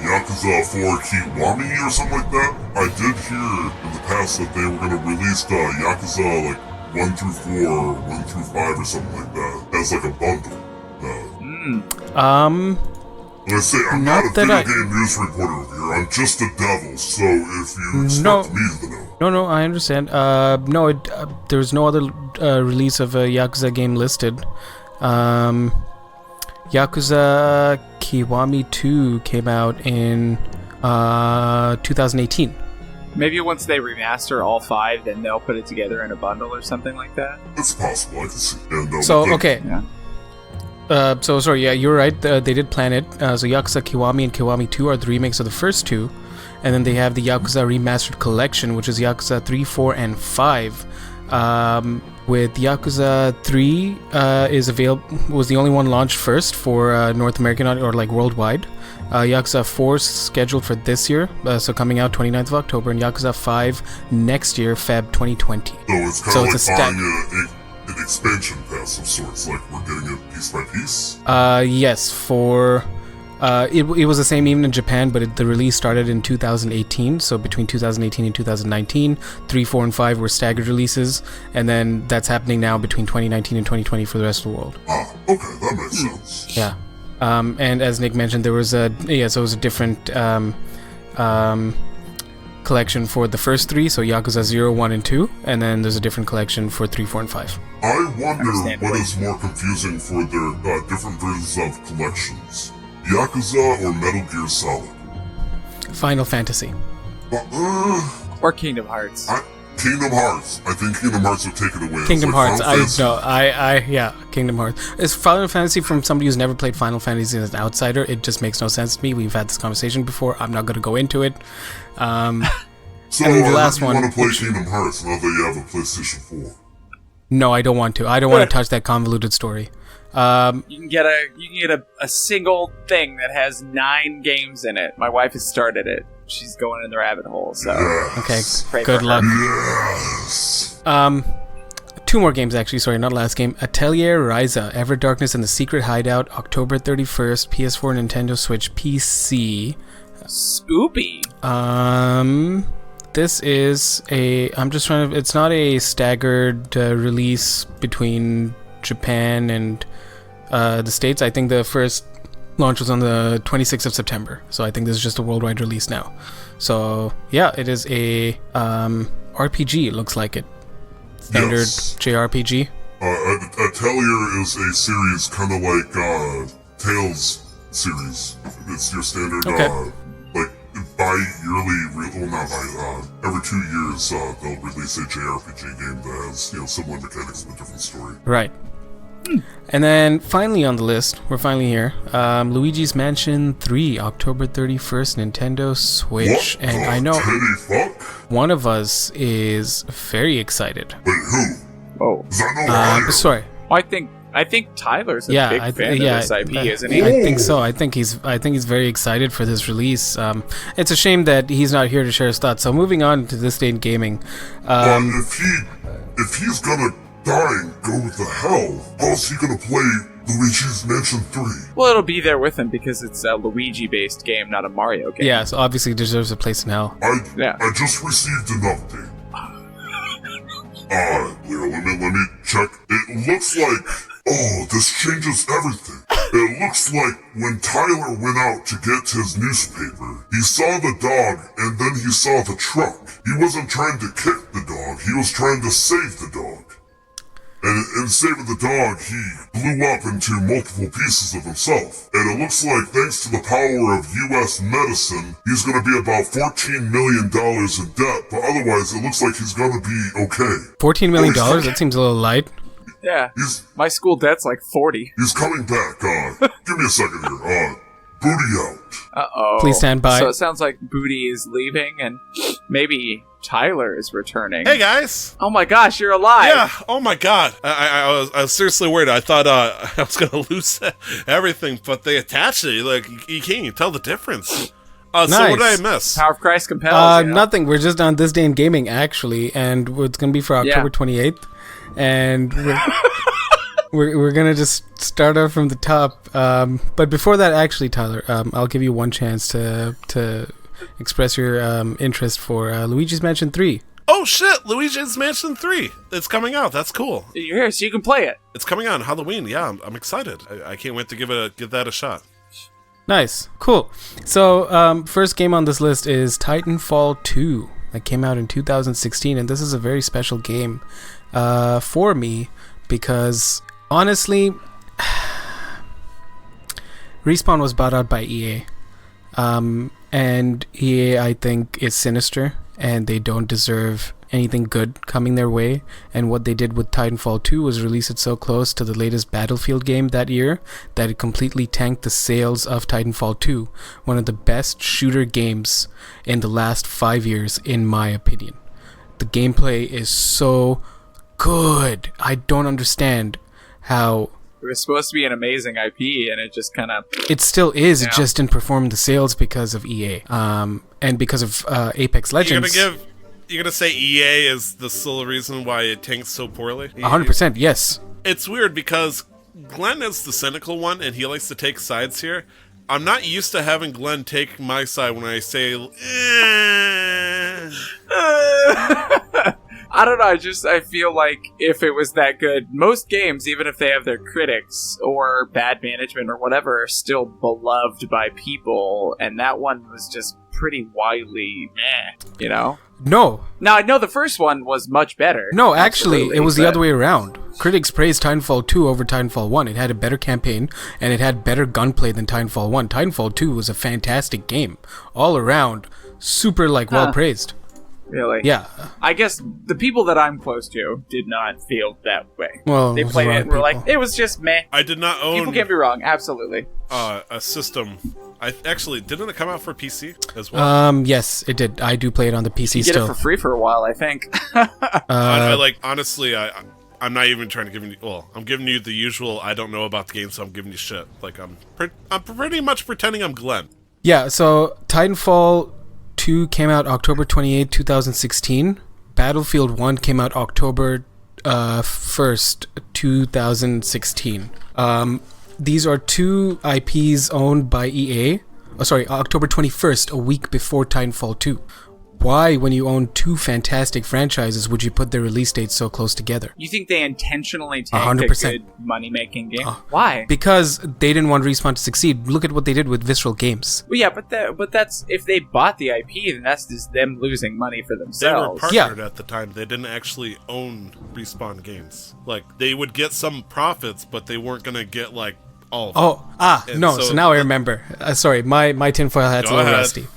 Yakuza 4 Kiwami or something like that? I did hear in the past that they were going to release Yakuza like 1 through 4, 1 through 5 or something like that, as like a bundle. I say, I'm not a video game news reporter over here. I'm just a devil, so if you expect me to know. No, I understand. There's no other release of a Yakuza game listed. Yakuza Kiwami 2 came out in 2018. Maybe once they remaster all 5, then they'll put it together in a bundle or something like that. It's possible, I can see. Okay. Yeah. Sorry, yeah, you're right. They did plan it. So Yakuza Kiwami and Kiwami 2 are the remakes of the first two. And then they have the Yakuza Remastered Collection, which is Yakuza 3, 4, and 5. With Yakuza 3 was the only one launched first for North American or like worldwide. Yakuza 4 is scheduled for this year, so coming out 29th of October, and Yakuza 5 next year, Feb 2020. So it's kind of like buying an expansion pass of sorts, like we're getting it piece by piece? Yes, for... It was the same even in Japan, but the release started in 2018, so between 2018 and 2019, 3, 4, and 5 were staggered releases, and then that's happening now between 2019 and 2020 for the rest of the world. Ah, okay, that makes sense. Yeah. And as Nick mentioned, there was it was a different collection for the first 3, so Yakuza 0, 1, and 2, and then there's a different collection for 3, 4, and 5. I wonder what is more confusing for their different versions of collections. Yakuza or Metal Gear Solid? Final Fantasy. Or Kingdom Hearts. Kingdom Hearts. I think Kingdom Hearts would take it away. Kingdom Hearts. Final Yeah, Kingdom Hearts. It's Final Fantasy from somebody who's never played Final Fantasy as an outsider. It just makes no sense to me. We've had this conversation before. I'm not going to go into it. So, and the last one. You want to play Kingdom Hearts now that you have a PlayStation 4? No, I don't want to. I don't want to touch that convoluted story. You can get a single thing that has 9 games in it. My wife has started it. She's going in the rabbit hole. So Yes. Okay, good luck. Yes. 2 more games actually. Sorry, not last game. Atelier Ryza, Ever Darkness and the Secret Hideout, October 31st, PS4, Nintendo Switch, PC. Spoopy. This is it's not a staggered release between Japan and the States. I think the first launch was on the 26th of September, so I think this is just a worldwide release now. So yeah, it is a RPG. It looks like it. Standard JRPG. Atelier is a series kind of like Tales series. It's your standard like bi-yearly, not every 2 years they'll release a JRPG game that has similar mechanics but different story. Right. And then finally on the list, we're finally here. Luigi's Mansion 3, October 31st, Nintendo Switch. What and I know fuck? one of us is very excited. Wait, who? Oh. Is that no Ryan? Sorry. Well, I think Tyler's a big fan of this IP, isn't he? I think so. I think he's very excited for this release. It's a shame that he's not here to share his thoughts. So moving on to this day in gaming. But if he's gonna die and go to hell, how's he gonna play Luigi's Mansion 3? Well, it'll be there with him because it's a Luigi-based game, not a Mario game. Yeah, so obviously deserves a place in hell. I just received an update. Let me check. It looks like... Oh, this changes everything. It looks like when Tyler went out to get his newspaper, he saw the dog and then he saw the truck. He wasn't trying to kick the dog, he was trying to save the dog. And in saving the dog, he blew up into multiple pieces of himself. And it looks like, thanks to the power of U.S. medicine, he's gonna be about $14 million in debt, but otherwise it looks like he's gonna be okay. $14 million? That seems a little light. Yeah, my school debt's like 40. He's coming back. Give me a second here. Booty out. Uh-oh. Please stand by. So it sounds like Booty is leaving, and maybe Tyler is returning. Hey, guys. Oh my gosh, you're alive. Yeah, oh my god. I was seriously worried. I thought I was going to lose everything, but they attached it. Like, you can't even tell the difference. Nice. So what did I miss? Power of Christ compels. Nothing. We're just on This Day in Gaming, actually, and it's going to be for October 28th. And we're gonna just start off from the top. But before that, actually, Tyler, I'll give you one chance to express your interest for Luigi's Mansion 3. Oh shit! Luigi's Mansion 3. It's coming out. That's cool. You're here, so you can play it. It's coming out on Halloween. Yeah, I'm excited. I can't wait to give that a shot. Nice, cool. So first game on this list is Titanfall 2. That came out in 2016, and this is a very special game for me because honestly, Respawn was bought out by EA, and EA I think is sinister, and they don't deserve anything good coming their way. And what they did with Titanfall 2 was release it so close to the latest Battlefield game that year that it completely tanked the sales of Titanfall 2, one of the best shooter games in the last 5 years, in my opinion. The gameplay is so good. I don't understand how... It was supposed to be an amazing IP, and it just kind of... It still is. Yeah. It just didn't perform the sales because of EA, and because of Apex Legends. You're gonna say EA is the sole reason why it tanks so poorly? 100%, yes. It's weird because Glenn is the cynical one, and he likes to take sides here. I'm not used to having Glenn take my side when I say, I don't know, I feel like if it was that good, most games, even if they have their critics or bad management or whatever, are still beloved by people, and that one was just pretty widely meh, you know? No. Now, I know the first one was much better. No, actually, absolutely, it was the but- other way around. Critics praised Titanfall 2 over Titanfall 1. It had a better campaign, and it had better gunplay than Titanfall 1. Titanfall 2 was a fantastic game. All around, super, well praised. Really? Yeah. I guess the people that I'm close to did not feel that way. Well, they it was played a lot it of and were like, people. it was just meh. I did not own People can't be wrong, absolutely. a system. I actually didn't it come out for PC as well? Yes, it did. I do play it on the PC You get still. it for free for a while, I think. I honestly, I'm not even trying to give you. Well, I'm giving you the usual. I don't know about the game, so I'm giving you shit. Like I'm pretty much pretending I'm Glenn. Yeah, so Titanfall 2 came out October 28, 2016. Battlefield 1 came out October 1st, 2016. These are two IPs owned by EA. Oh, sorry, October 21st, a week before Titanfall 2. Why, when you own two fantastic franchises, would you put their release dates so close together? You think they intentionally tanked 100%. a good money-making game? Why? Because they didn't want Respawn to succeed. Look at what they did with Visceral Games. Well, yeah, but that's if they bought the IP, then that's just them losing money for They were themselves. partnered at the time. They didn't actually own Respawn Games. Like they would get some profits, but they weren't gonna get all of them. No, so- so now I remember. Sorry, my tinfoil hat's a Go little ahead. rusty.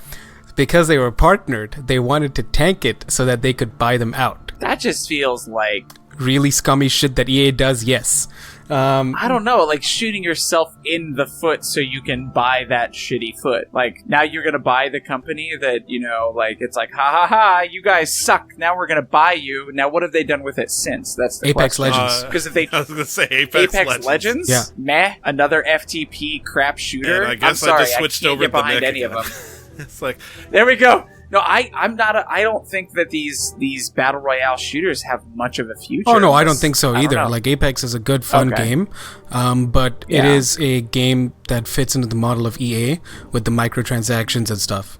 Because they were partnered, they wanted to tank it so that they could buy them out. That just feels like, Really scummy shit that EA does, yes. I don't know, like shooting yourself in the foot so you can buy that shitty foot. Like, now you're gonna buy the company that, it's like, ha ha ha, you guys suck, now we're gonna buy you. Now what have they done with it since? That's the Apex question. Legends. Because if they... I was gonna say Apex Legends? Yeah. Meh. Another FTP crap shooter? And I guess I'm sorry, I just switched can't over get to behind Nick any of again. them. It's like There we go. No, I don't think that these battle royale shooters have much of a future. Oh no, I don't unless- think so I don't either. know. Like Apex is a good fun Okay. game, but it Yeah. is a game that fits into the model of EA with the microtransactions and stuff.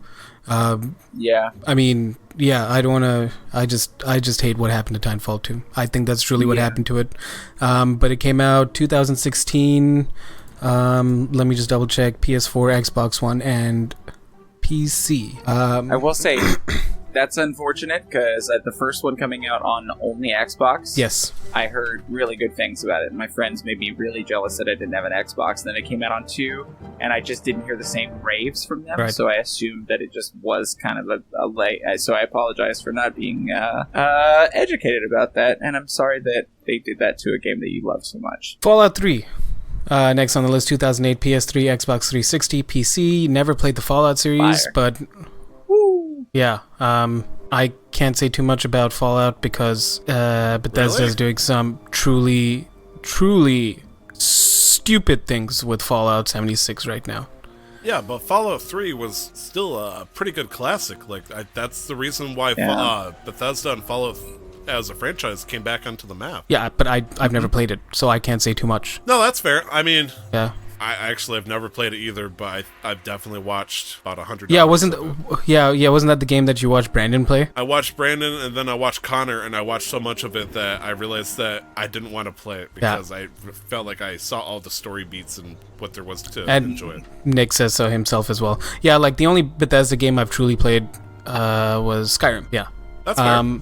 Yeah. I mean, yeah, I don't want to. I just hate what happened to Titanfall 2. I think that's truly what Yeah. happened to it. But it came out 2016. Let me just double check. PS4, Xbox One, and PC. I will say that's unfortunate because the first one coming out on only Xbox. Yes. I heard really good things about it. My friends made me really jealous that I didn't have an Xbox. Then it came out on 2, and I just didn't hear the same raves from them. Right. So I assumed that it just was kind of a late. So I apologize for not being educated about that, and I'm sorry that they did that to a game that you love so much. Fallout 3. Next on the list, 2008, PS3, Xbox 360, PC. Never played the Fallout series, Fire. but yeah, I can't say too much about Fallout because Bethesda Really? is doing some truly, truly stupid things with Fallout 76 right now. yeah, but Fallout 3 was still a pretty good classic. That's the reason why Yeah. Bethesda and Fallout as a franchise came back onto the map. Yeah, but I've never played it, so I can't say too much. No, that's fair. I mean, Yeah. I actually have never played it either, but I've definitely watched about 100. Yeah, hours wasn't of it. wasn't that the game that you watched Brandon play? I watched Brandon and then I watched Connor, and I watched so much of it that I realized that I didn't want to play it because I felt like I saw all the story beats and what there was to And enjoy it. Nick says so himself as well. Yeah, like the only Bethesda game I've truly played was Skyrim. Yeah. That's fair.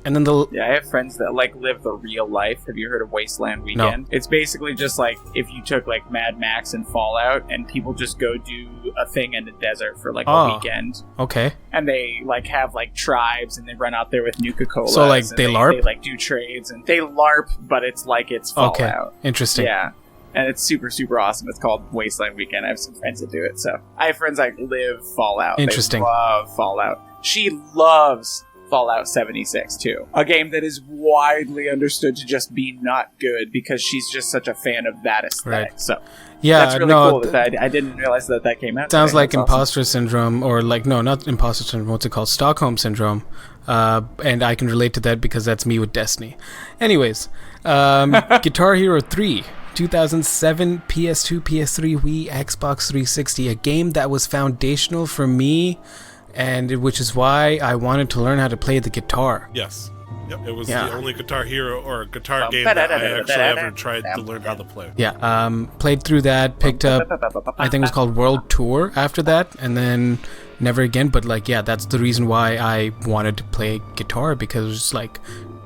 And then the Yeah, I have friends that live the real life. Have you heard of Wasteland Weekend? It's basically just like if you took Mad Max and Fallout, and people just go do a thing in the desert for a weekend, okay. and they have tribes, and they run out there with Nuka-Cola. So, they LARP? They do trades, and they LARP, but it's it's Fallout. Okay. Interesting. Yeah. And it's super, super awesome. It's called Wasteland Weekend. I have some friends that do it. So I have friends that live Fallout. Interesting. They love Fallout. She loves Fallout 76 too. A game that is widely understood to just be not good because she's just such a fan of that aesthetic. Right. So Yeah, that's really no, cool that I didn't realize that came out. sounds today. like That's awesome. imposter syndrome, or no, not imposter syndrome. What's it called? Stockholm syndrome. And I can relate to that because that's me with Destiny. Anyways, Guitar Hero 3. 2007, PS2, PS3, Wii, Xbox 360, a game that was foundational for me, and which is why I wanted to learn how to play the guitar. Yes. Yep, it was Yeah. the only Guitar Hero or guitar game that I actually ever tried to learn how to play. Yeah, played through that, picked up, I think it was called World Tour after that, and then never again. But like, yeah, that's the reason why I wanted to play guitar, because it was just like,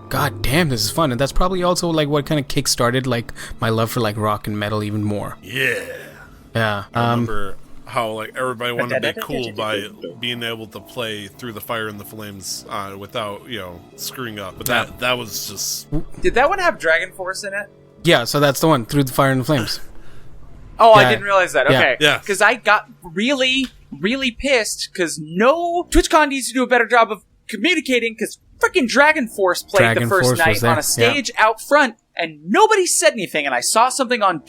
god damn, this is fun. And that's probably also like what kind of kick-started like my love for like rock and metal even more. Yeah. Yeah. I remember how like everybody wanted to be cool by being able to play Through the Fire and the Flames without, screwing up. But that was just... Did that one have Dragon Force in it? Yeah, so that's the one, Through the Fire and the Flames. Oh, Yeah. I didn't realize that. Yeah. Okay. Yeah. Because I got really, really pissed because TwitchCon needs to do a better job of communicating because freaking Dragon Force played Dragon the first Force was night there, on a stage out front and nobody said anything. And I saw something on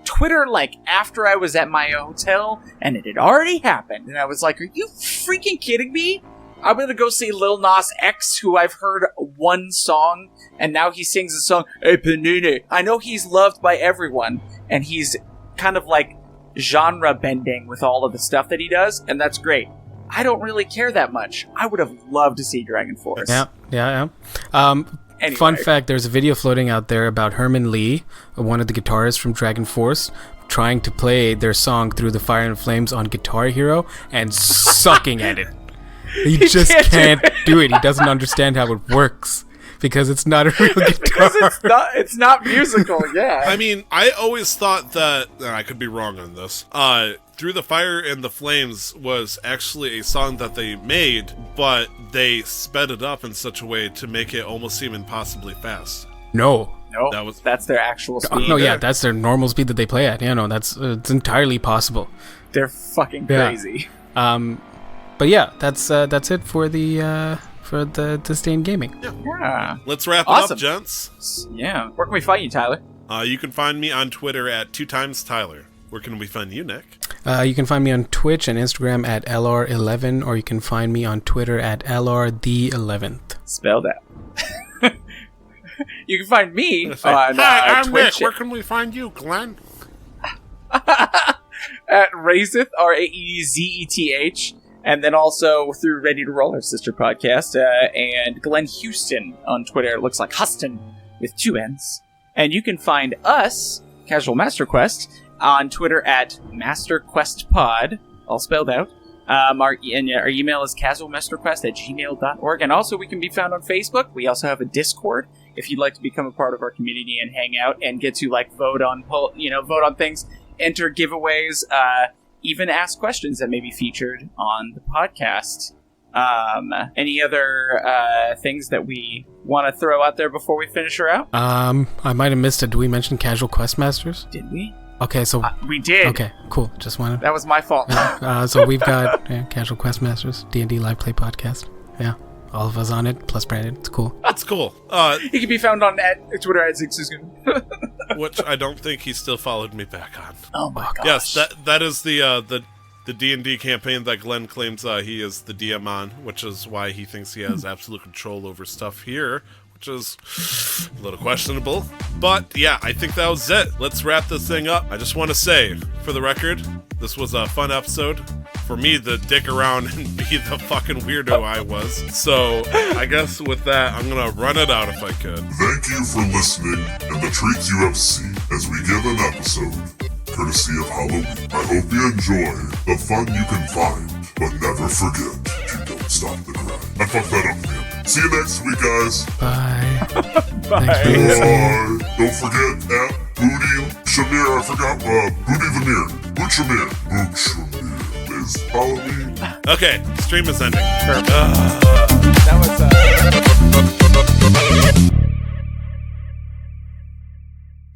Twitter like after I was at my hotel and it had already happened. And I was like, are you freaking kidding me? I'm going to go see Lil Nas X, who I've heard one song, and now he sings a song, Hey Panini. I know he's loved by everyone, and he's kind of like genre bending with all of the stuff that he does, and that's great. I don't really care that much. I would have loved to see Dragon Force. Yeah. Anyway. Fun fact, there's a video floating out there about Herman Lee, one of the guitarists from Dragon Force, trying to play their song Through the Fire and Flames on Guitar Hero and sucking at it. He just can't do it. He doesn't understand how it works because it's not a real guitar. it's not musical, yeah. I mean, I always thought that, and I could be wrong on this, Through the Fire and the Flames was actually a song that they made, but they sped it up in such a way to make it almost seem impossibly fast. No. No, that's their actual speed. No, yeah, that's their normal speed that they play at. Yeah, no, it's entirely possible. They're fucking crazy. But yeah, that's it for the Disdain Gaming. Yeah. Let's wrap it Awesome. up, gents. Yeah. Where can we find you, Tyler? You can find me on Twitter at 2timestyler. Where can we find you, Nick? You can find me on Twitch and Instagram at LR11, or you can find me on Twitter at LRThe11th. Spell that. You can find me on Hi, I'm Nick. Twitch Where can we find you, Glenn? at Raezeth, Raezeth, and then also through Ready to Roll, our sister podcast, and Glenn Houston on Twitter. It looks like Huston with 2 N's. And you can find us, Casual Master Quest, on Twitter at MasterQuestPod, all spelled out. Our email is casualmasterquest@gmail.org. And also we can be found on Facebook. We also have a Discord if you'd like to become a part of our community and hang out and get to vote on things, enter giveaways, even ask questions that may be featured on the podcast. Any other things that we want to throw out there before we finish her out? I might have missed it. Did we mention Casual Quest Masters? Did we? Okay, so We did. okay, cool. Just wanted. That was my fault. So we've got Casual Quest Masters, D&D live play podcast. Yeah, all of us on it, plus Brandon. It's cool. That's cool. He can be found on Twitter at Zigzuzgun. Which I don't think he still followed me back on. Oh my gosh. Yes, that is the D&D campaign that Glenn claims he is the DM on, which is why he thinks he has absolute control over stuff here, which is a little questionable. But yeah, I think that was it. Let's wrap this thing up. I just want to say, for the record, this was a fun episode for me to dick around and be the fucking weirdo I was. So I guess with that, I'm gonna run it out if I could. Thank you for listening and the treats you have seen as we give an episode courtesy of Halloween. I hope you enjoy the fun you can find, but never forget to don't stop the grind. I fucked that up, man. See you next week, guys. Bye. Bye. Thanks for listening. Bye. Don't forget at Bootremir. I forgot Bootremir. Bootremir is Halloween. Okay, stream is ending. That was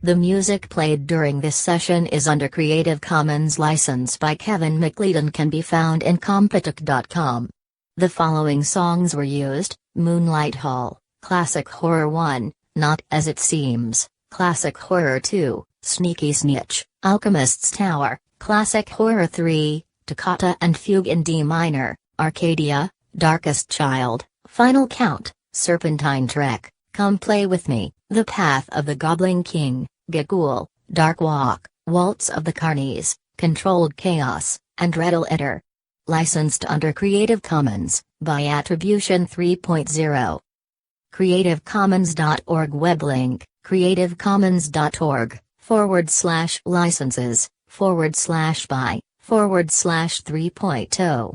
The music played during this session is under Creative Commons license by Kevin MacLeod and can be found in Computiq.com. The following songs were used: Moonlight Hall, Classic Horror 1, Not As It Seems, Classic Horror 2, Sneaky Snitch, Alchemist's Tower, Classic Horror 3, Toccata and Fugue in D minor, Arcadia, Darkest Child, Final Count, Serpentine Trek, Come Play With Me, The Path of the Goblin King, Gagul, Dark Walk, Waltz of the Carnies, Controlled Chaos, and Rattle Eater. Licensed under Creative Commons, by Attribution 3.0. creativecommons.org web link, creativecommons.org/licenses/by/3.0